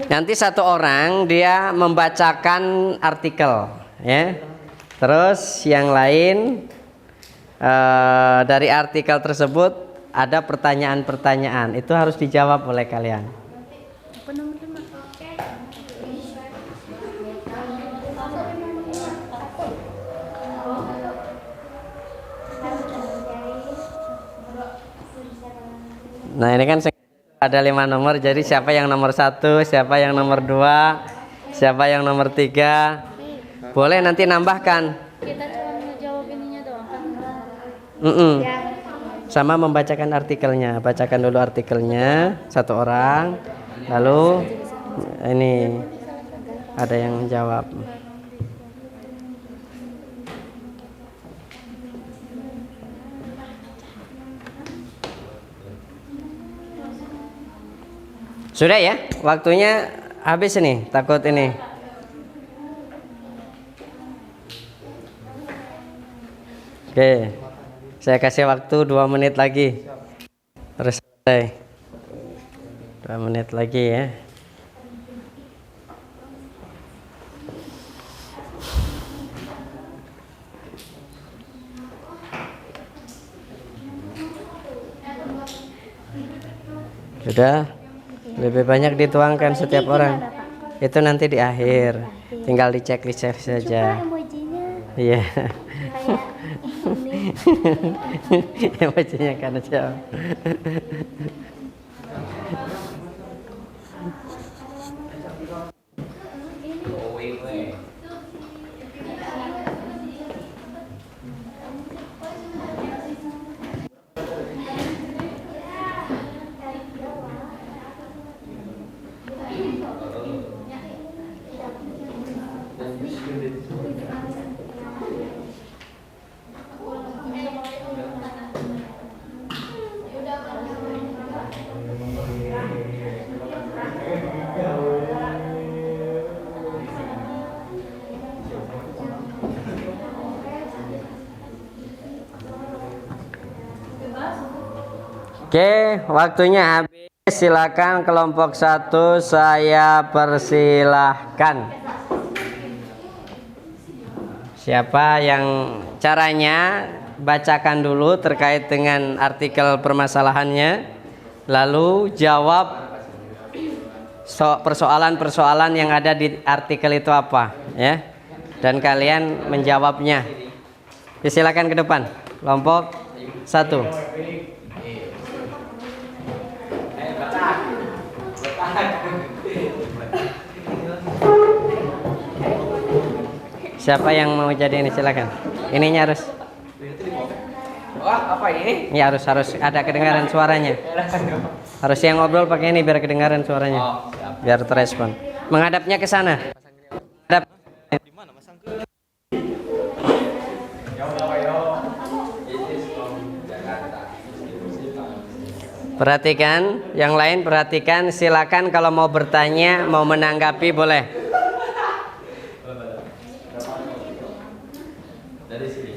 Nanti satu orang dia membacakan artikel, ya. Terus yang lain dari artikel tersebut ada pertanyaan-pertanyaan, itu harus dijawab oleh kalian. Nah ini kan ada 5 nomor, jadi siapa yang nomor 1, siapa yang nomor 2, siapa yang nomor 3. Boleh nanti nambahkan. Kita cuma ngejawab ininya doang kan. Sama membacakan artikelnya. Bacakan dulu artikelnya satu orang, lalu ini ada yang menjawab. Sudah ya, waktunya habis ini, takut ini. Oke, saya kasih waktu 2 menit lagi. Terus selesai. 2 menit lagi ya. Sudah. Lebih banyak dituangkan setiap orang. Itu nanti di akhir. Tinggal dicek saja. Iya. Emojinya kan aja. Oke, waktunya habis. Silakan kelompok 1, saya persilahkan. Siapa yang caranya bacakan dulu terkait dengan artikel permasalahannya, lalu jawab persoalan-persoalan yang ada di artikel itu apa, ya. Dan kalian menjawabnya. Silakan ke depan. Kelompok 1. Siapa yang mau jadi ini, silakan. Ininya harus. Wah, apa ini? Ya harus ada kedengaran suaranya. Harus yang ngobrol pakai ini biar kedengaran suaranya. Oh, siap. Biar terrespon. Menghadapnya ke sana. Menghadap. Perhatikan, yang lain perhatikan. Silakan kalau mau bertanya, mau menanggapi boleh. Dari sini.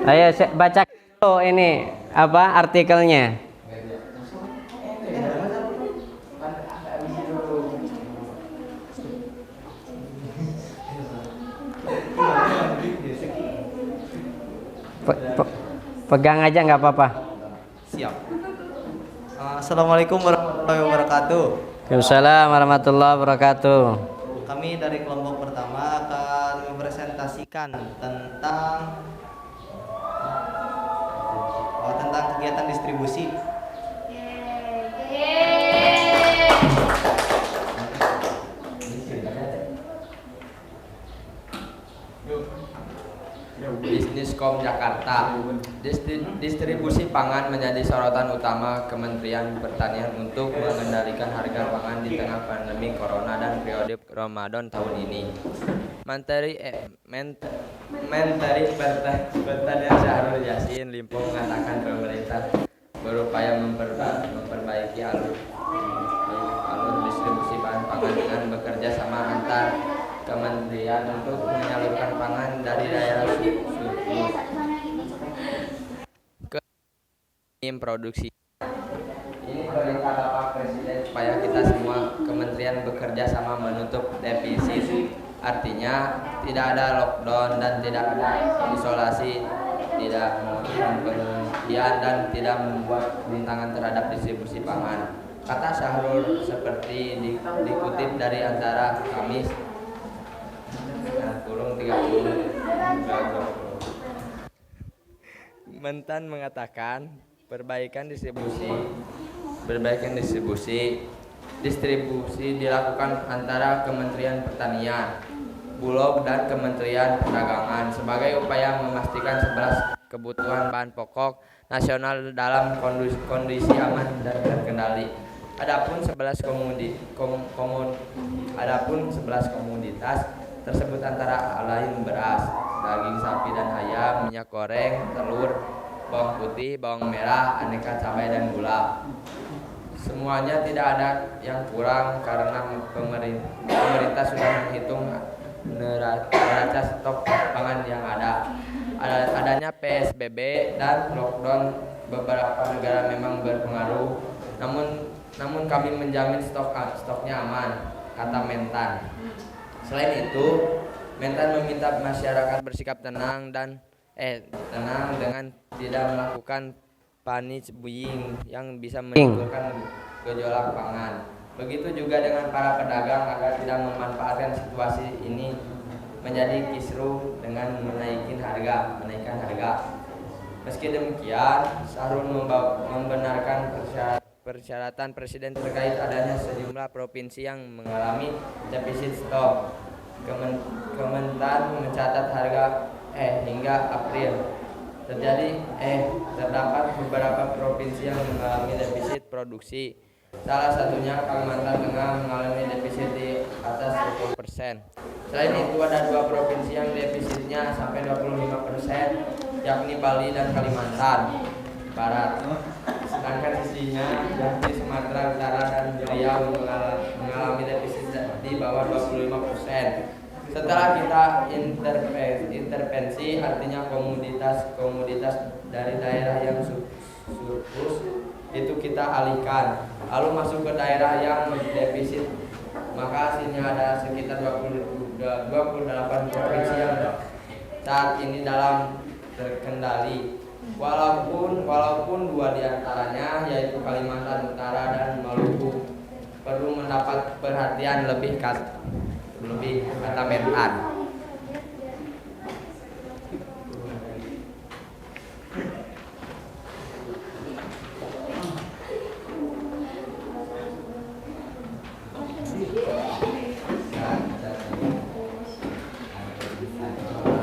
Ayo baca dulu ini apa artikelnya. Pegang aja nggak apa-apa. Siap. Assalamualaikum warahmatullahi wabarakatuh. Waalaikumsalam warahmatullahi wabarakatuh. Kami dari kelompok pertama akan mempresentasikan tentang kegiatan distribusi. Bisniscom Jakarta. Distribusi pangan menjadi sorotan utama Kementerian Pertanian untuk mengendalikan harga pangan di tengah pandemi Corona dan periode Ramadan tahun ini. Menteri Pertanian Syahrul Yassin Limpo mengatakan pemerintah berupaya memperbaiki alur distribusi bahan pangan dengan bekerja sama antar kementerian untuk menyalurkan pangan dari daerah surplus ke produksi. Ini perintah Bapak Presiden supaya kita semua kementerian bekerja sama menutup defisit. Artinya tidak ada lockdown dan tidak ada isolasi, tidak mengurangi penguncian dan tidak membuat rintangan terhadap distribusi pangan. Kata Syahrul seperti dikutip dari antara Kamis kurung 30. Mentan mengatakan perbaikan distribusi dilakukan antara Kementerian Pertanian, Bulog dan Kementerian Perdagangan sebagai upaya memastikan 11 kebutuhan bahan pokok nasional dalam kondisi aman dan terkendali. Adapun 11 komoditas tersebut antara lain beras, daging sapi dan ayam, minyak goreng, telur, bawang putih, bawang merah, aneka cabai dan gula. Semuanya tidak ada yang kurang karena pemerintah sudah menghitung neraca stok pangan yang ada. Adanya PSBB dan lockdown beberapa negara memang berpengaruh. Namun kami menjamin stoknya aman, kata Mentan. Selain itu, Mentan meminta masyarakat bersikap tenang dengan tidak melakukan panic buying yang bisa menimbulkan gejolak pangan. Begitu juga dengan para pedagang agar tidak memanfaatkan situasi ini menjadi kisruh dengan menaikkan harga. Meski demikian, Syahrul membenarkan persyaratan Presiden terkait adanya sejumlah provinsi yang mengalami defisit stok. Kementan mencatat hingga April terdapat beberapa provinsi yang mengalami defisit produksi. Salah satunya Kalimantan Tengah mengalami defisit di atas 20%. Selain itu ada 2 provinsi yang defisitnya sampai 25%, yakni Bali dan Kalimantan Barat. Sedangkan sisinya yakni Sumatera Utara dan Riau mengalami defisit di bawah 25%. Setelah kita intervensi, artinya komoditas dari daerah yang surplus itu kita alihkan, lalu masuk ke daerah yang defisit, maka hasilnya ada sekitar 28 provinsi yang saat ini dalam terkendali. Walaupun 2 diantaranya yaitu Kalimantan Utara dan Maluku perlu mendapat perhatian lebih kata Mentan.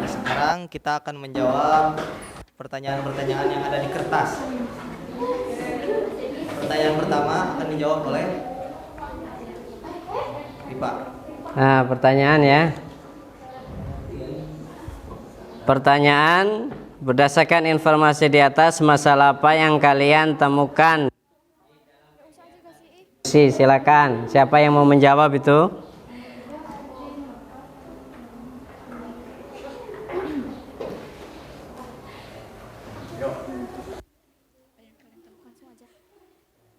Sekarang kita akan menjawab pertanyaan-pertanyaan yang ada di kertas. Pertanyaan pertama akan dijawab oleh Ripa. Nah, pertanyaan ya. Pertanyaan, berdasarkan informasi di atas, masalah apa yang kalian temukan? Silakan. Siapa yang mau menjawab itu?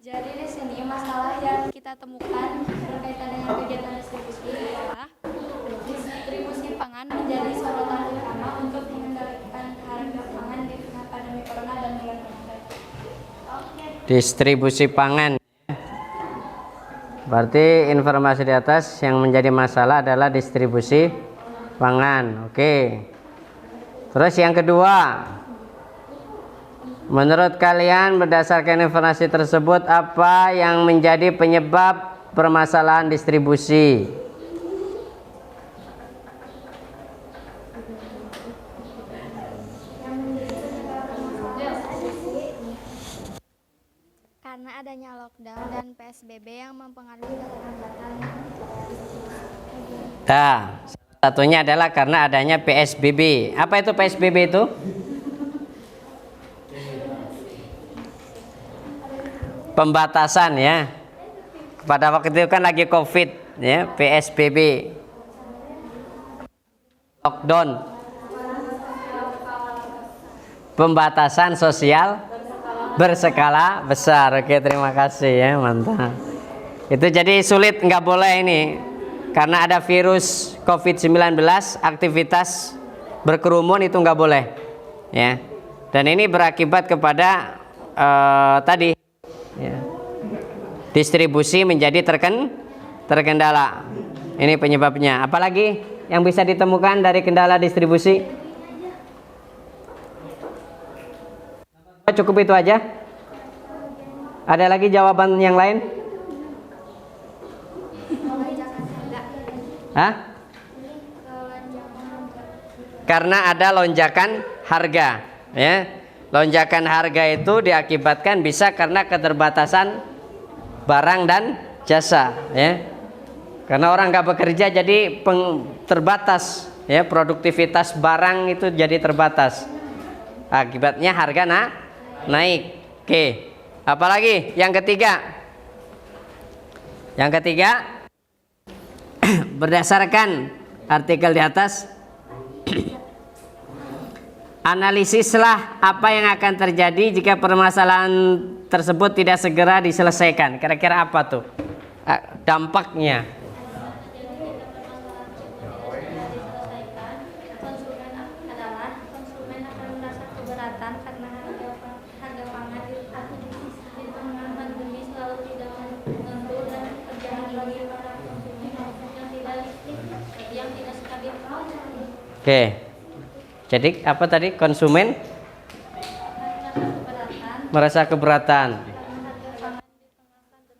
Jadi di sini masalah yang kita temukan berkaitan dengan kegiatan distribusi adalah distribusi pangan menjadi sorotan utama untuk mengendalikan harga pangan di tengah pandemi corona distribusi pangan. Berarti informasi di atas yang menjadi masalah adalah distribusi pangan. Oke. Terus yang kedua, menurut kalian berdasarkan informasi tersebut apa yang menjadi penyebab permasalahan distribusi? Karena adanya lockdown dan PSBB yang mempengaruhi keterlambatan. Nah, satunya adalah karena adanya PSBB. Apa itu PSBB itu? Pembatasan ya. Pada waktu itu kan lagi COVID ya, PSBB. Lockdown. Pembatasan sosial berskala besar. Oke, terima kasih ya, mantap. Itu jadi sulit, nggak boleh ini karena ada virus COVID-19, aktivitas berkerumun itu nggak boleh ya. Dan ini berakibat kepada tadi ya, distribusi menjadi terkendala. Ini penyebabnya. Apalagi yang bisa ditemukan dari kendala distribusi? Cukup itu aja? Ada lagi jawaban yang lain? Hah? Karena ada lonjakan harga, ya. Lonjakan harga itu diakibatkan bisa karena keterbatasan barang dan jasa, ya. Karena orang nggak bekerja jadi terbatas, ya. Produktivitas barang itu jadi terbatas. Akibatnya harga naik. Oke. Apalagi yang ketiga? Yang ketiga, berdasarkan artikel di atas, analisislah apa yang akan terjadi jika permasalahan tersebut tidak segera diselesaikan. Kira-kira apa tuh dampaknya? Konsumen akan merasa keberatan karena harga pangan di tengah pandemi selalu tidak menentu dan pekerjaan bagi para konsumen yang tidak stabil. Oke. Jadi apa tadi? Konsumen merasa keberatan.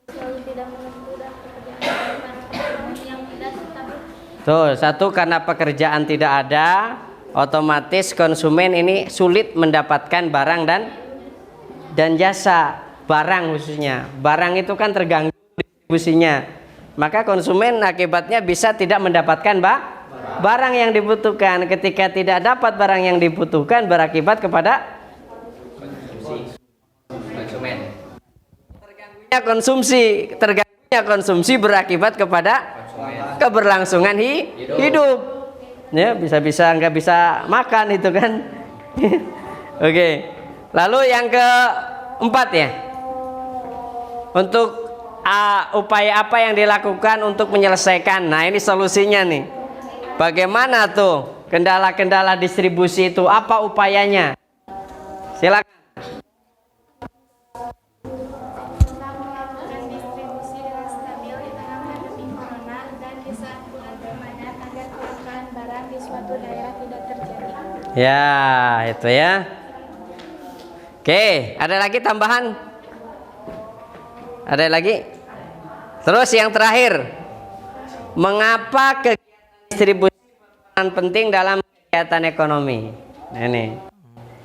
Selalu tidak menentu dan pekerjaan bagi para konsumen yang tidak stabil. Tuh, satu karena pekerjaan tidak ada, otomatis konsumen ini sulit mendapatkan barang dan jasa. Barang khususnya. Barang itu kan terganggu distribusinya. Maka konsumen akibatnya bisa tidak mendapatkan barang yang dibutuhkan. Ketika tidak dapat barang yang dibutuhkan berakibat kepada konsumen. Terganggunya konsumsi berakibat kepada keberlangsungan hidup. Ya, bisa-bisa nggak bisa makan itu kan. Oke. Lalu yang keempat ya. Untuk upaya apa yang dilakukan untuk menyelesaikan? Nah, ini solusinya nih. Bagaimana tuh kendala-kendala distribusi itu? Apa upayanya? Silakan. Melakukan distribusi dengan stabil di tengah pandemi corona dan di saat bulan Ramadan agar kelangkaan barang di suatu daerah tidak terjadi. Ya, itu ya. Oke, ada lagi tambahan? Ada lagi? Terus yang terakhir, mengapa kegiatan distribusi berperan penting dalam kegiatan ekonomi? Ini.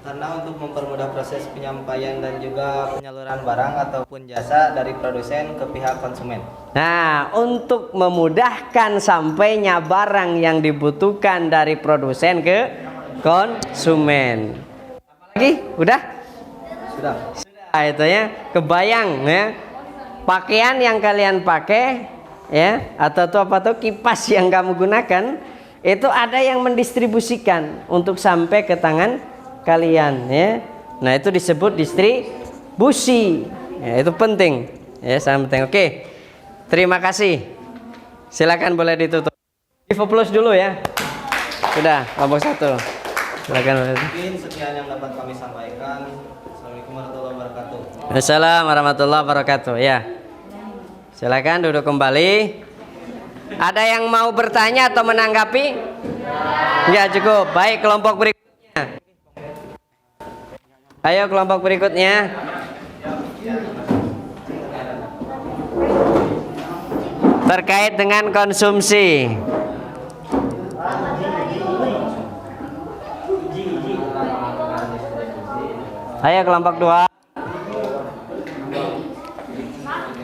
Karena untuk mempermudah proses penyampaian dan juga penyaluran barang ataupun jasa dari produsen ke pihak konsumen. Nah, untuk memudahkan sampainya barang yang dibutuhkan dari produsen ke konsumen. Lagi? Udah? Sudah. Sudah, itu ya. Kebayang ya. Pakaian yang kalian pakai ya, atau apa tuh kipas yang kamu gunakan, itu ada yang mendistribusikan untuk sampai ke tangan kalian ya. Nah, itu disebut distribusi. Ya, itu penting. Ya, sangat penting. Oke. Terima kasih. Silakan boleh ditutup. Info plus dulu ya. Sudah, kelompok 1. Silakan. Mungkin sekian yang dapat kami sampaikan. Assalamualaikum warahmatullahi wabarakatuh. Assalamualaikum warahmatullahi wabarakatuh. Ya. Silakan duduk kembali. Ada yang mau bertanya atau menanggapi? Ya, cukup. Baik, kelompok berikutnya. Ayo kelompok berikutnya. Terkait dengan konsumsi. Ayo kelompok 2.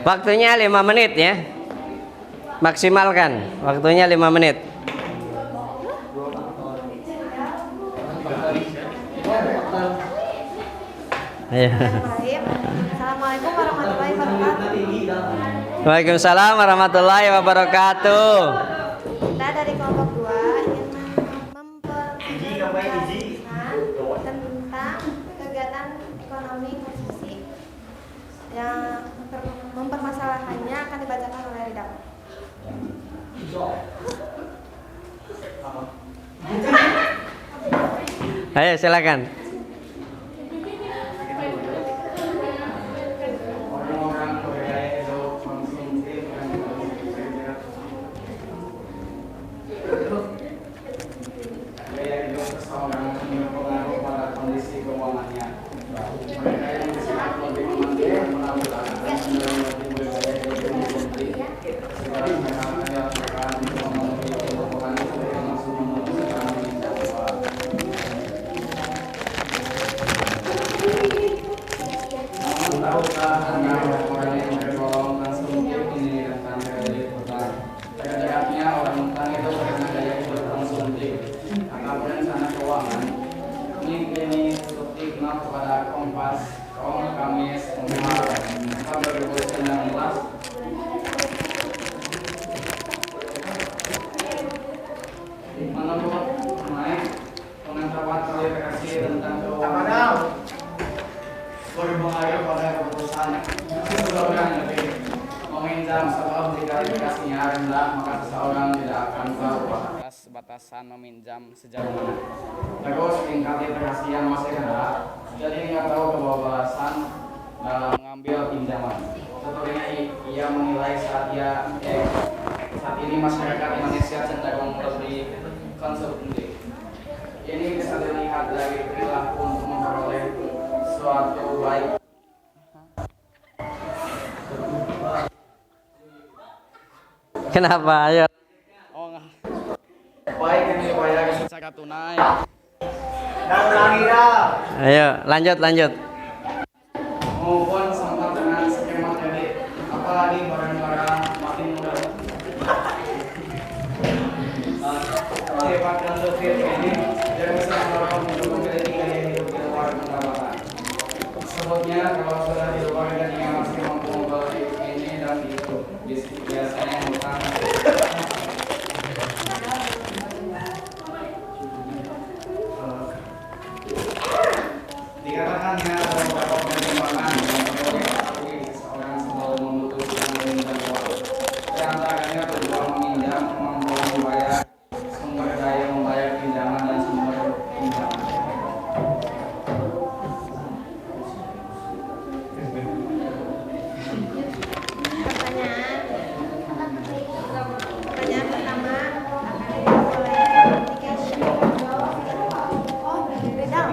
Waktunya 5 menit ya. Maksimalkan waktunya 5 menit. Ayo. Assalamualaikum warahmatullahi wabarakatuh. Waalaikumsalam warahmatullahi wabarakatuh. Kita dari kelompok 2 ingin memperkenalkan tentang kegiatan ekonomi konsumsi yang mempermasalahannya akan dibacakan oleh Ridha. Ayo silakan. Batasan meminjam sejauh mana. Terus tingkat literasi yang masih rendah, jadi nggak tahu kebablasan dalam mengambil pinjaman. Tentunya ia menilai saat ini masyarakat Indonesia cenderung lebih konsumtif. Ini bisa dilihat dari perilaku untuk memperoleh suatu baik. Kenapa? Ayo. Baik yang dibayar secara tunai. Ayo, lanjut. Maupun sama dengan skema kredit, apalagi barang-barang makin mudah. Sifat konsumtif ini tidak bisa mendorong mendukung kredit gaya hidup di luar pendapatan. Sebutnya kalau sudah di luar dan ia masih mampu membeli ini dan itu, biasanya hutang. Dikatakannya ada beberapa pertimbangan yang perlu diketahui seorang sebelum memutuskan meminjam uang. Di antaranya tujuan meminjam, kemampuan membayar, sumber daya membayar pinjaman dan sumber pinjaman. Pertanyaan pertama akan dijawab oleh Tika. Oh, Ridha.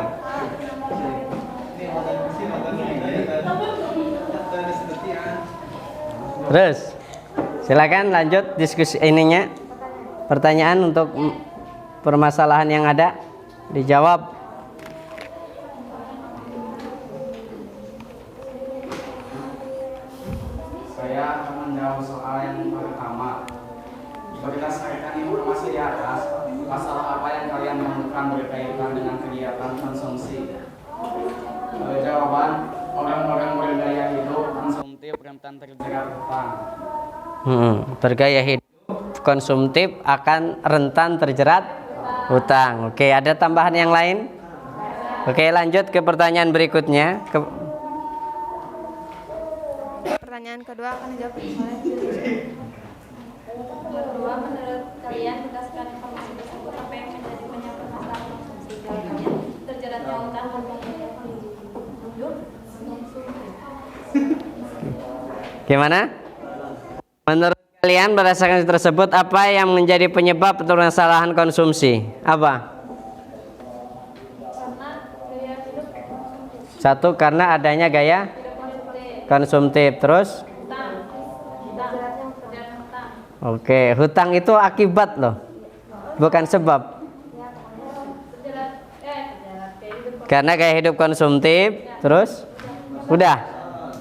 Terus silakan lanjut diskusi ininya. Pertanyaan untuk permasalahan yang ada dijawab. Saya akan menjawab soal yang pertama. Berdasarkan informasi di atas, masalah apa yang kalian temukan berkaitan dengan kegiatan konsumsi? Jawaban, orang-orang bergaya hidup konsumtif rentan terjerat hutang. Bergaya hidup konsumtif akan rentan terjerat hutang. Oke, ada tambahan yang lain? Oke, lanjut ke pertanyaan berikutnya. Pertanyaan kedua akan dijawab oleh kedua, menurut kalian berdasarkan informasi tersebut apa yang menjadi penyebab masalah konsumsi? Jawabannya terjeratnya utang berbagai Gimana? Menurut kalian berdasarkan tersebut apa yang menjadi penyebab permasalahan konsumsi? Apa? Satu, karena adanya gaya konsumtif. Terus? Oke, hutang itu akibat loh, bukan sebab. Karena gaya hidup konsumtif. Terus? Udah.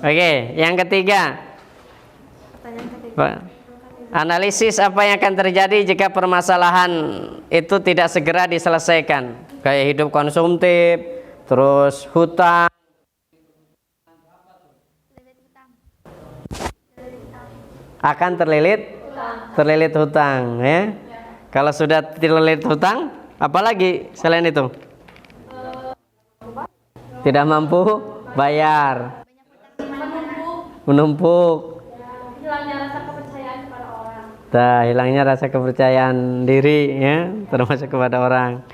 Oke, yang ketiga. Analisis apa yang akan terjadi jika permasalahan itu tidak segera diselesaikan. Gaya hidup konsumtif, terus hutang. Akan terlilit hutang, ya. Kalau sudah terlilit hutang, apalagi selain itu? Tidak mampu bayar, menumpuk. Hilangnya rasa kepercayaan kepada orang. Hilangnya rasa kepercayaan diri, ya, termasuk kepada orang.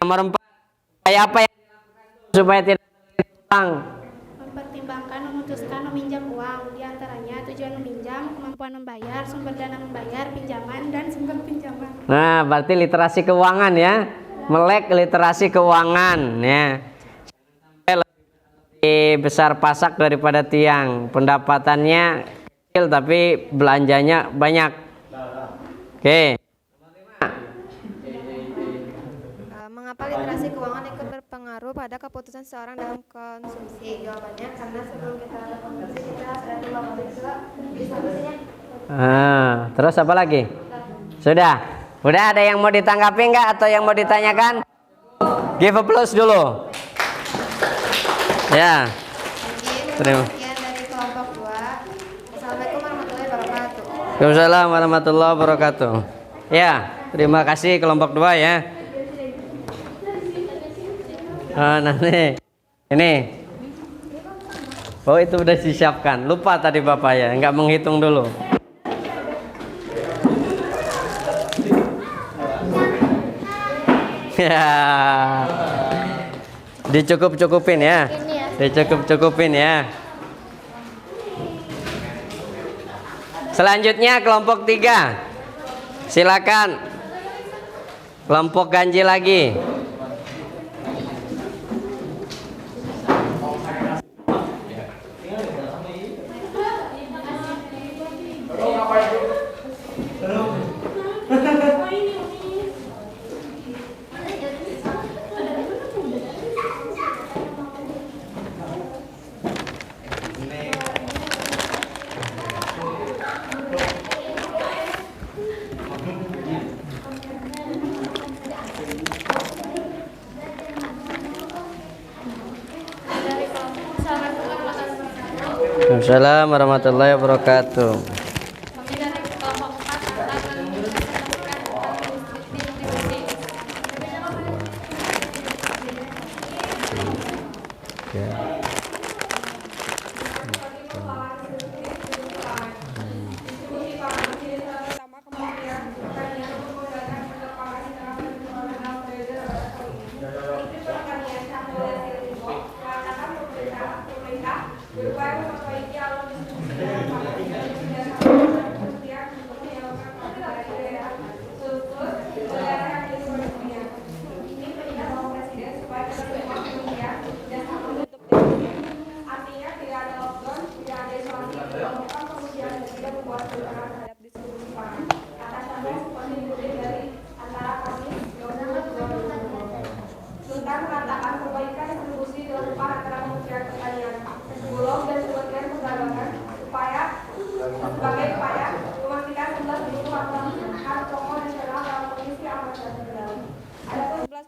Nomor 4, kayak apa yang dilakukan supaya tidak terlilit hutang? Mempertimbangkan memutuskan meminjam uang, diantaranya tujuan meminjam, kemampuan membayar, sumber dana membayar, pinjaman, dan sumber pinjaman. Nah, berarti literasi keuangan, ya, melek literasi keuangan, ya. Lebih besar pasak daripada tiang, pendapatannya kecil tapi belanjanya banyak. Oke. Mengapa literasi keuangan ikut berpengaruh pada keputusan seseorang dalam konsumsi? Jawabannya karena sebelum kita konsumsi kita sudah coba juga distribusinya. Terus apa lagi? Sudah ada yang mau ditanggapi nggak atau yang mau ditanyakan? Give a plus dulu. Ya. Terima. Sekian dari kelompok 2. Assalamualaikum warahmatullahi wabarakatuh. Waalaikumsalam warahmatullahi wabarakatuh. Ya, terima kasih kelompok 2, ya. Nanti ini. Oh, itu udah disiapkan. Lupa tadi Bapak, ya, nggak menghitung dulu. Ya. Dicukup-cukupin, ya. Dicukup-cukupin, ya. Selanjutnya kelompok 3. Silakan. Kelompok ganjil lagi. Assalamualaikum warahmatullahi wabarakatuh. Kami dari kelompok 4 akan melakukan distribusi.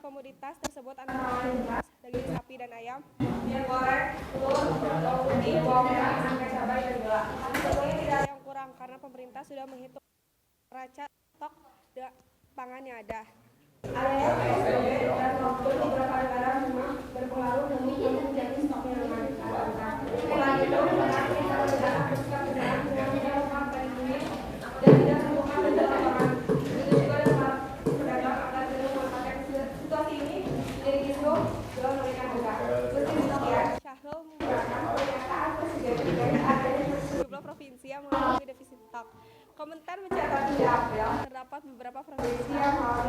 Komoditas tersebut antara lain beras, daging sapi dan ayam, minyak goreng, telur, bawang putih, bawang merah, sampai cabai dan gula. Sebetulnya tidak ada yang kurang karena pemerintah sudah menghitung neraca stok pangan yang ada. Adanya PSBB dan maupun beberapa negara memang berpengaruh demi menjadi stok yang aman. Selain itu, berarti kalau tidak akan suka dengan menyebabkan pandemi dan tidak terbuka bagi laporan. Itu juga dapat pedagang akan memanfaatkan situasi ini menjadi kisruh dalam memberikan harga. Meski demikian, Syahrul mengatakan pernyataan Presiden dari adanya sejumlah terdapat beberapa provinsi yang salah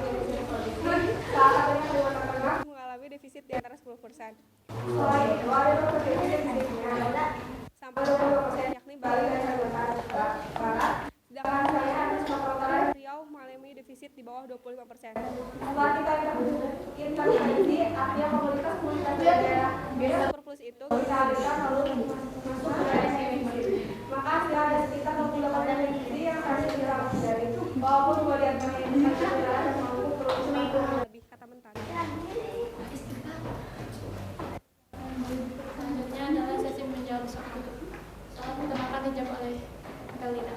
satunya Kalimantan Tengah mengalami defisit di antara 10%. Selain itu, ada beberapa provinsi yang defisitnya sampai 20%, yakni Bali dan Kalimantan Barat. Sedangkan saya dan Sumatera Riau mengalami defisit di bawah 25%. Setelah kita intervensi, artinya komoditas daerah surplus itu kita alihkan lalu masuk ke daerah defisit. Maka sudah ada sekitar 28 defisit yang harus dirawat dari walaupun dua di antaranya itu adalah mampu terus lebih, kata Mentari. Selanjutnya adalah sesi menjawab soal. Soal pertama dijawab oleh Kalina.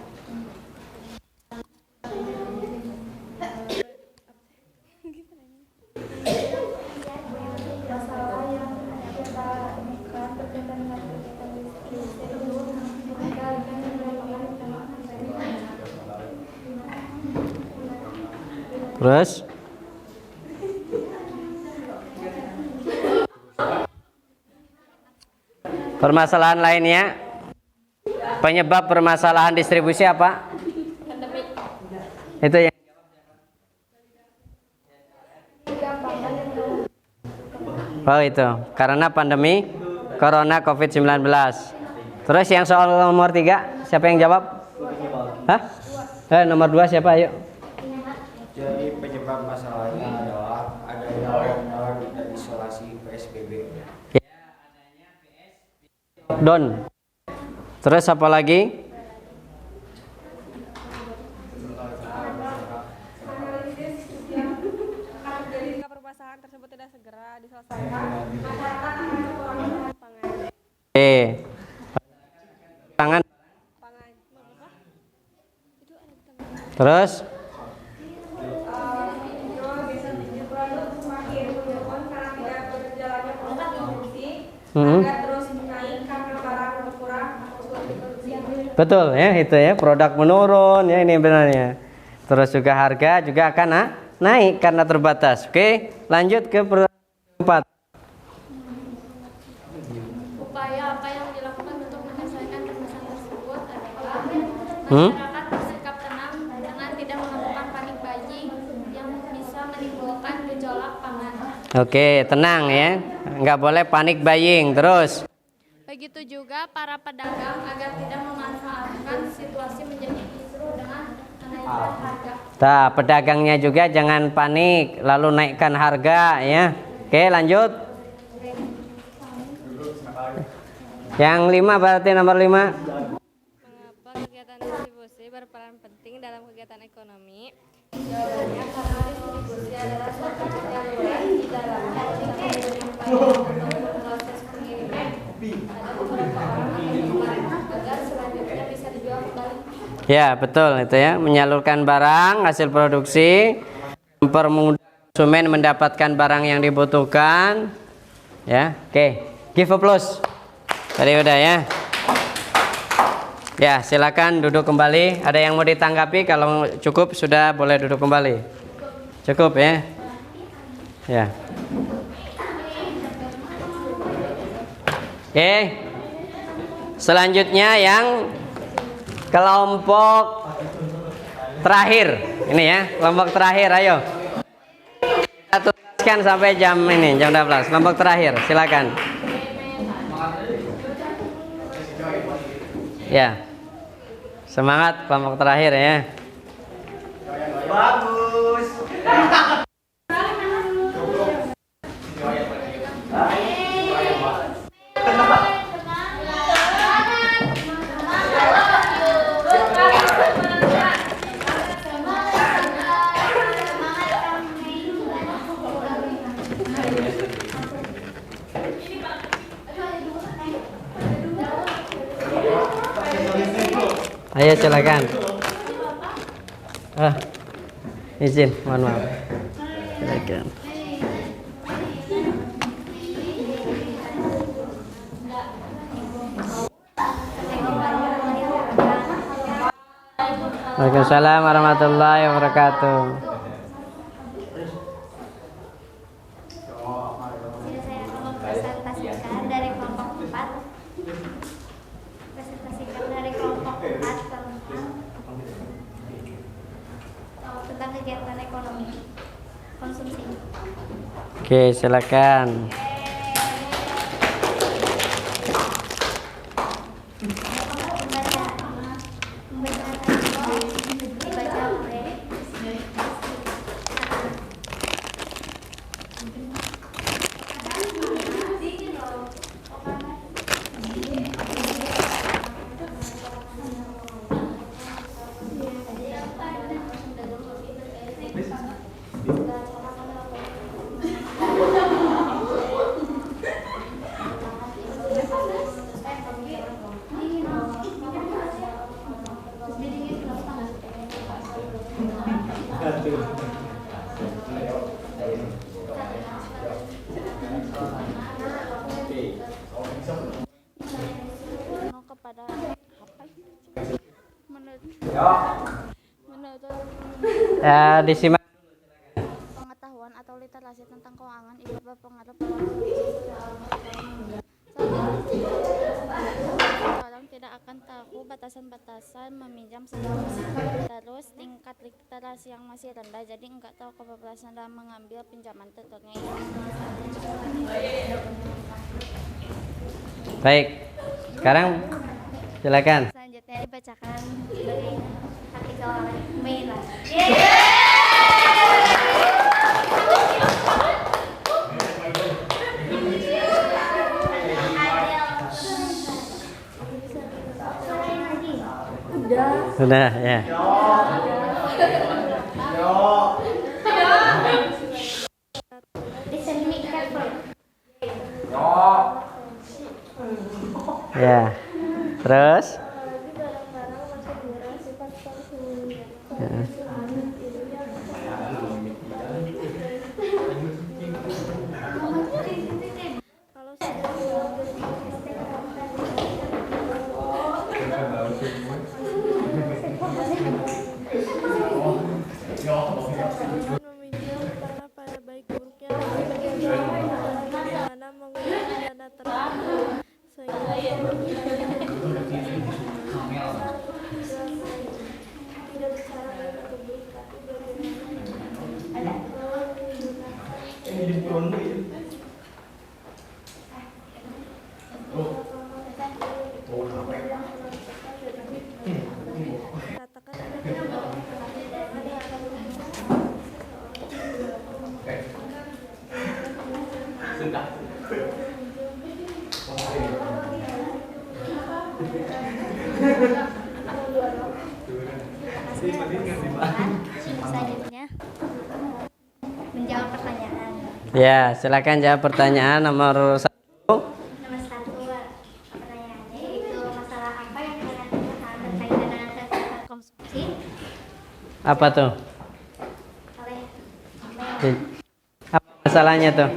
Masalah yang kita temukan berkaitan dengan kegiatan distribusi itu mengendalikan Terus permasalahan lainnya, penyebab permasalahan distribusi apa? pandemi. Itu yang oh itu karena pandemi Corona COVID-19. Terus yang soal nomor 3 siapa yang jawab? Hah? Nomor 2 siapa? Ayo. Jadi penyebab masalahnya adalah adanya lockdown dan isolasi PSBB. Don. Terus apa lagi? Jika permasalahan tersebut tidak segera diselesaikan, masyarakat akan kekurangan pangan. Tangan. Terus Produk semakin menurun karena tidak berjalannya proses produksi, Hmm. harga terus naik karena barang berkurang atau sulit diproduksi. betul ya itu ya, produk menurun ya, ini benarnya. Terus juga harga juga akan naik karena terbatas. Oke, lanjut ke pertanyaan 4. Upaya apa yang dilakukan untuk menyelesaikan permasalahan tersebut adalah masyarakat bersikap tenang dengan tidak melakukan panik buying yang bisa menimbulkan gejolak pangan. Oke, tenang ya, nggak boleh panik buying. Terus Begitu juga para pedagang agar tidak memanfaatkan situasi menjadi kisruh dengan menaikkan harga. pedagangnya juga jangan panik lalu naikkan harga ya. Oke, lanjut. Yang 5 berarti nomor 5. Mengapa kegiatan distribusi berperan penting dalam kegiatan ekonomi? Jawabannya karena distribusi adalah suatu penyaluran di dalamnya kita memberikan proses pengiriman. Ada beberapa orang yang mengembangkan agar selanjutnya bisa dijual kembali. Ya, betul itu ya, menyalurkan barang hasil produksi, mempermudah konsumen mendapatkan barang yang dibutuhkan. Ya, oke. Give a plus. Tadi udah ya. Ya, silakan duduk kembali. Ada yang mau ditanggapi? Kalau cukup sudah boleh duduk kembali. Cukup ya. Ya. Oke. Selanjutnya yang kelompok terakhir. Ini ya, kelompok terakhir, ayo. Kita tuliskan sampai jam ini, jam 12. Kelompok terakhir, silakan. Ya. Semangat kelompok terakhir ya. Bagus. Ayo silakan. Izin, mohon maaf. Silakan. Waalaikumsalam warahmatullahi wabarakatuh. Saya akan mempresentasikan dari kelompok 4. Presentasikan dari kelompok 4 tentang kegiatan ekonomi konsumsi. Oke, silakan. Kepada menurut Disimak. pengetahuan atau literasi tentang keuangan ikut berpengaruh pada orang tidak akan tahu batasan-batasan meminjam secara terus tingkat literasi yang masih rendah jadi enggak tahu kebablasan dalam mengambil pinjaman tentunya. Baik. Sekarang silakan. Selanjutnya dibacakan dari artikel oleh Meira. Sudah ya. Listen me carefully. Ya. Terus? Ya. Meminjam karena pada baik buruknya bagaimana menggunakan dana tersebut sehingga tidak bicara baik atau buruk tapi Selanjutnya menjawab pertanyaan. Ya, silakan jawab pertanyaan nomor 1. Nomor 1 pertanyaannya yaitu masalah apa yang sangat berkaitan dengan kegiatan konsumsi Apa tuh? oleh Apa masalahnya tuh?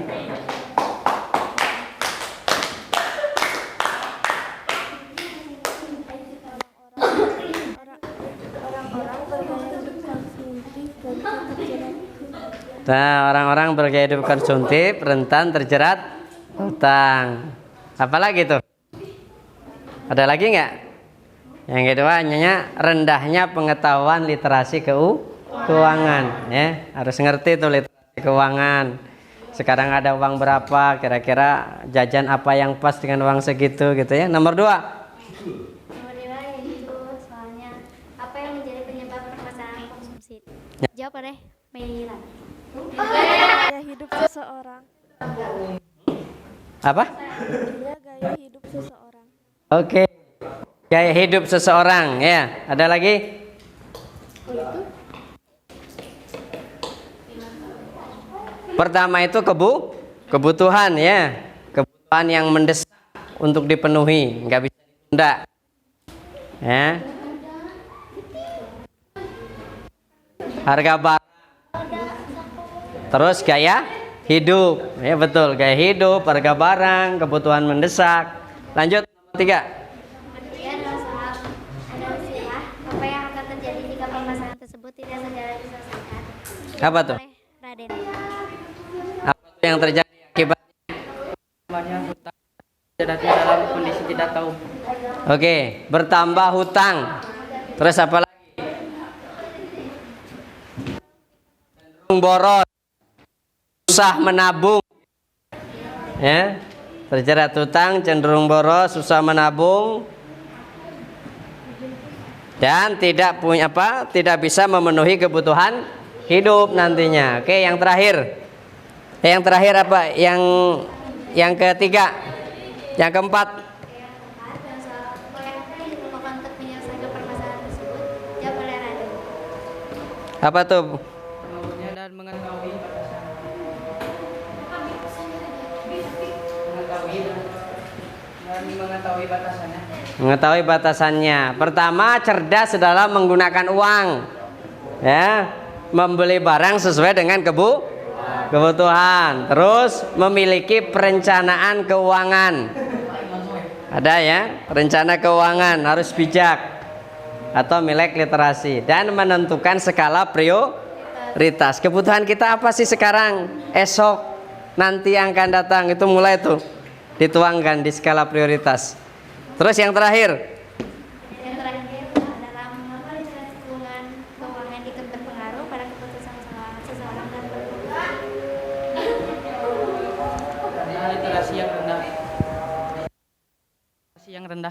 Nah, orang-orang bergaya hidup konsumtif rentan terjerat hutang. Apalagi tuh? Ada lagi nggak? Yang kedua, rendahnya pengetahuan literasi keuangan. Ya, harus ngerti tuh literasi keuangan. Sekarang ada uang berapa? Kira-kira jajan apa yang pas dengan uang segitu, gitu ya. Nomor 2. Nomor 2 yaitu soalnya apa yang menjadi penyebab permasalahan konsumsi. Jawab oleh Meira. gaya hidup seseorang. Apa? Gaya hidup seseorang. Oke. Gaya hidup seseorang, ya. Ada lagi? Pertama itu kebutuhan, ya. Kebutuhan yang mendesak untuk dipenuhi, nggak bisa ditunda. Ya. Harga barang. Terus gaya hidup, ya betul, gaya hidup, harga barang, kebutuhan mendesak. Lanjut nomor 3. Kemudian soal analisis apa yang akan terjadi jika permasalahan tersebut tidak segera diselesaikan. Apa tuh? Oleh Raden. Apa tuh yang terjadi akibatnya? Hutang dalam kondisi tidak tahu. Oke, bertambah hutang. Terus apa lagi? boros, susah menabung, ya, terjerat hutang, cenderung boros, susah menabung, dan tidak punya tidak bisa memenuhi kebutuhan hidup nantinya. Oke, yang terakhir apa? Yang ketiga, yang keempat. Apa tuh? Dan mengetahui batasannya. Mengetahui batasannya. Pertama, cerdas dalam menggunakan uang, ya, membeli barang sesuai dengan kebutuhan. Terus memiliki perencanaan keuangan. Ada ya, rencana keuangan, harus bijak atau melek literasi, dan menentukan skala prioritas. Kebutuhan kita apa sih sekarang, esok, nanti yang akan datang, itu mulai tuh dituangkan di skala prioritas. Terus yang terakhir dalam merencanakan keuangan ikut berpengaruh pada keputusan seseorang dan Karena literasi yang rendah.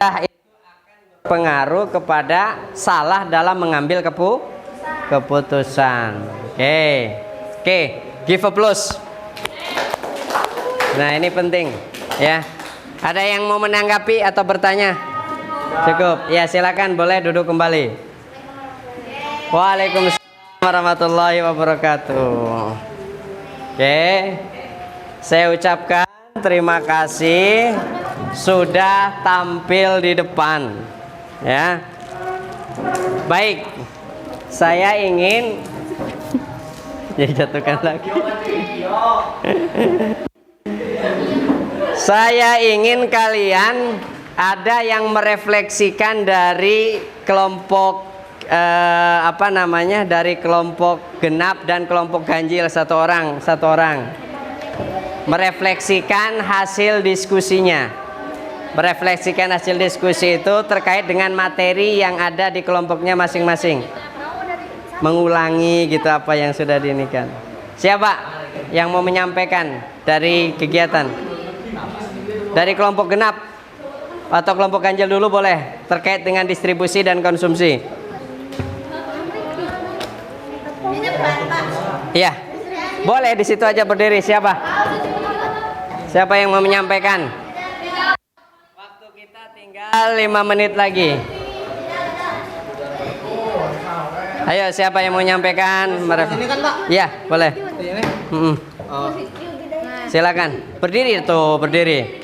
itu akan berpengaruh kepada salah dalam mengambil keputusan. Oke, give a plus. Nah, ini penting ya. Ada yang mau menanggapi atau bertanya? Cukup. Ya, silakan, boleh duduk kembali. Waalaikumsalam warahmatullahi wabarakatuh. Oke, saya ucapkan terima kasih sudah tampil di depan, ya. Baik, saya ingin jatuhkan lagi. Saya ingin kalian ada yang merefleksikan dari kelompok dari kelompok genap dan kelompok ganjil, satu orang merefleksikan hasil diskusinya. Merefleksikan hasil diskusi itu terkait dengan materi yang ada di kelompoknya masing-masing. Mengulangi gitu apa yang sudah diinikan. Siapa yang mau menyampaikan dari kegiatan? Dari kelompok genap atau kelompok ganjil dulu boleh, terkait dengan distribusi dan konsumsi. Iya, boleh di situ aja berdiri. Siapa? Siapa yang mau menyampaikan? Waktu kita tinggal 5 menit lagi. Ayo, siapa yang mau menyampaikan? Iya, boleh. Silakan. Berdiri tuh, berdiri.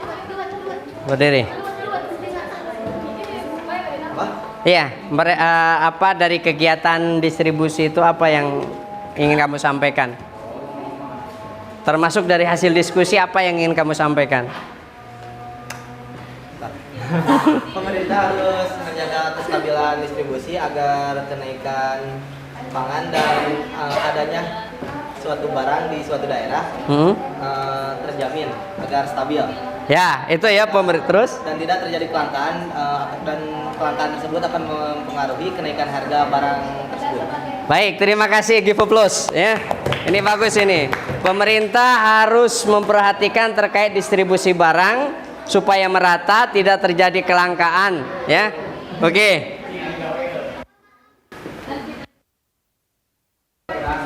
Iya, apa dari kegiatan distribusi itu apa yang ingin kamu sampaikan? Termasuk dari hasil diskusi apa yang ingin kamu sampaikan? Pemerintah harus menjaga kestabilan distribusi agar kenaikan pangan dan adanya suatu barang di suatu daerah terjamin agar stabil. Ya, itu ya pemerintah. Terus? Dan tidak terjadi kelangkaan dan kelangkaan tersebut akan mempengaruhi kenaikan harga barang tersebut. Baik, terima kasih, give a plus ya. Ini bagus ini. Pemerintah harus memperhatikan terkait distribusi barang supaya merata, tidak terjadi kelangkaan ya. Oke.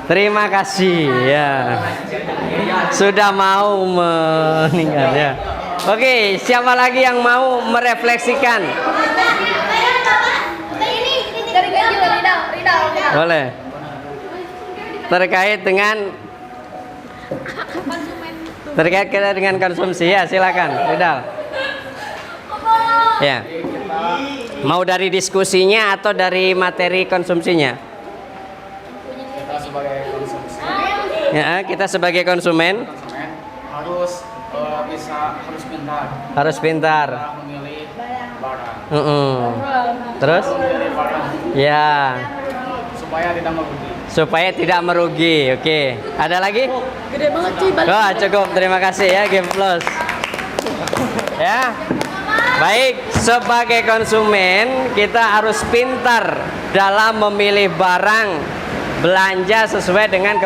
Terima kasih ya. Sudah mau meninggal ya. Oke, siapa lagi yang mau merefleksikan? Boleh. Terkait dengan konsumsi ya, silakan. Ridal. Ya. Mau dari diskusinya atau dari materi konsumsinya? Kita sebagai konsumsi. Ya, kita sebagai konsumen harus pintar. Harus pintar. Memilih barang. Terus? Memilih barang. Ya. Supaya tidak merugi. Oke. Ada lagi? Gede banget cuy. Wah, cukup. Terima kasih ya, Game Plus. Ya. Baik, sebagai konsumen kita harus pintar dalam memilih barang, belanja sesuai dengan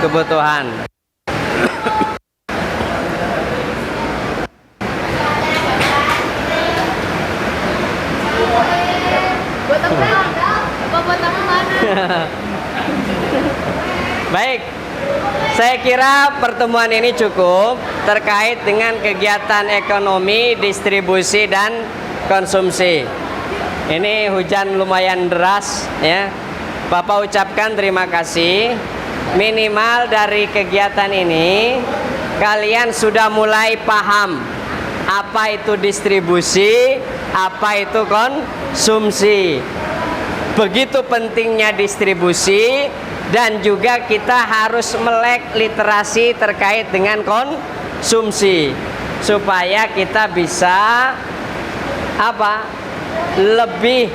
kebutuhan. Baik, saya kira pertemuan ini cukup terkait dengan kegiatan ekonomi, distribusi dan konsumsi. Ini hujan lumayan deras ya. Bapak ucapkan terima kasih. Minimal dari kegiatan ini kalian sudah mulai paham apa itu distribusi, apa itu konsumsi. Begitu pentingnya distribusi, dan juga kita harus melek literasi terkait dengan konsumsi supaya kita bisa lebih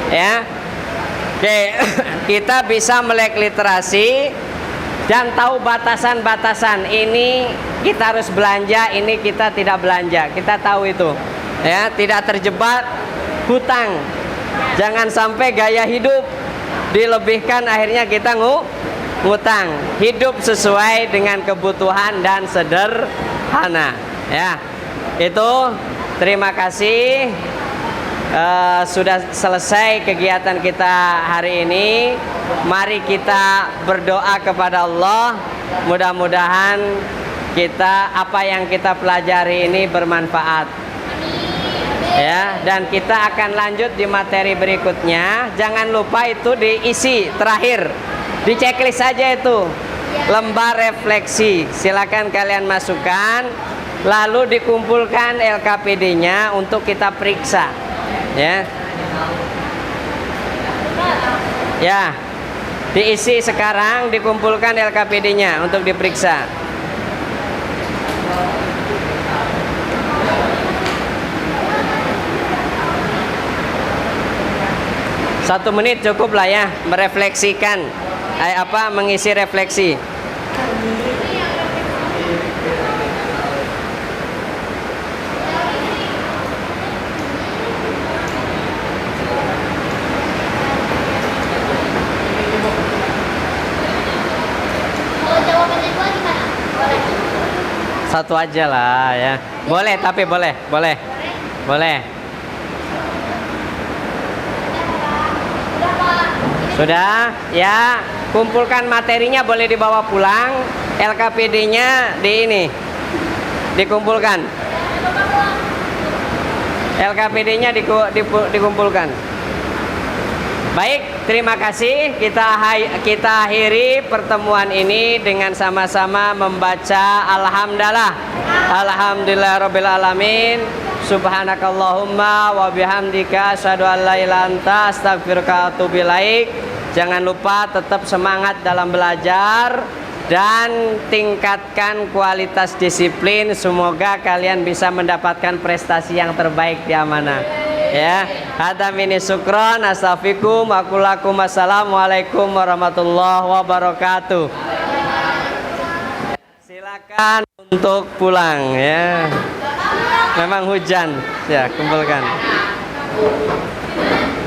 ya. Oke, kita bisa melek literasi dan tahu batasan-batasan. Ini kita harus belanja, ini kita tidak belanja. Kita tahu itu. Ya, tidak terjebak hutang. Jangan sampai gaya hidup dilebihkan akhirnya kita ngutang. Hidup sesuai dengan kebutuhan dan sederhana. Ya, itu terima kasih. Sudah selesai kegiatan kita hari ini. Mari kita berdoa kepada Allah. Mudah-mudahan apa yang kita pelajari ini bermanfaat. Ya, dan kita akan lanjut di materi berikutnya. Jangan lupa itu diisi terakhir. Di checklist saja itu. Lembar refleksi. Silakan kalian masukkan. Lalu dikumpulkan LKPD-nya untuk kita periksa. Ya. Ya. Diisi sekarang, dikumpulkan LKPD-nya untuk diperiksa. Satu menit cukup lah ya merefleksikan, mengisi refleksi. Satu aja lah ya. Boleh, tapi boleh. Sudah, ya, kumpulkan materinya, boleh dibawa pulang. LKPD-nya dikumpulkan. LKPD-nya dikumpulkan. Baik, terima kasih. Kita akhiri pertemuan ini dengan sama-sama membaca Alhamdulillah Rabbil Alamin. Subhanakallahumma wa bihamdika asyhadu an la ilaha illa anta astaghfiruka wa atubu ilaik. Jangan lupa tetap semangat dalam belajar dan tingkatkan kualitas disiplin. Semoga kalian bisa mendapatkan prestasi yang terbaik di amanah. Ya, hadza minni syukron, astaghfirukum, aku lakum, assalamualaikum warahmatullahi wabarakatuh. Silakan untuk pulang ya. Memang hujan, ya, kumpulkan.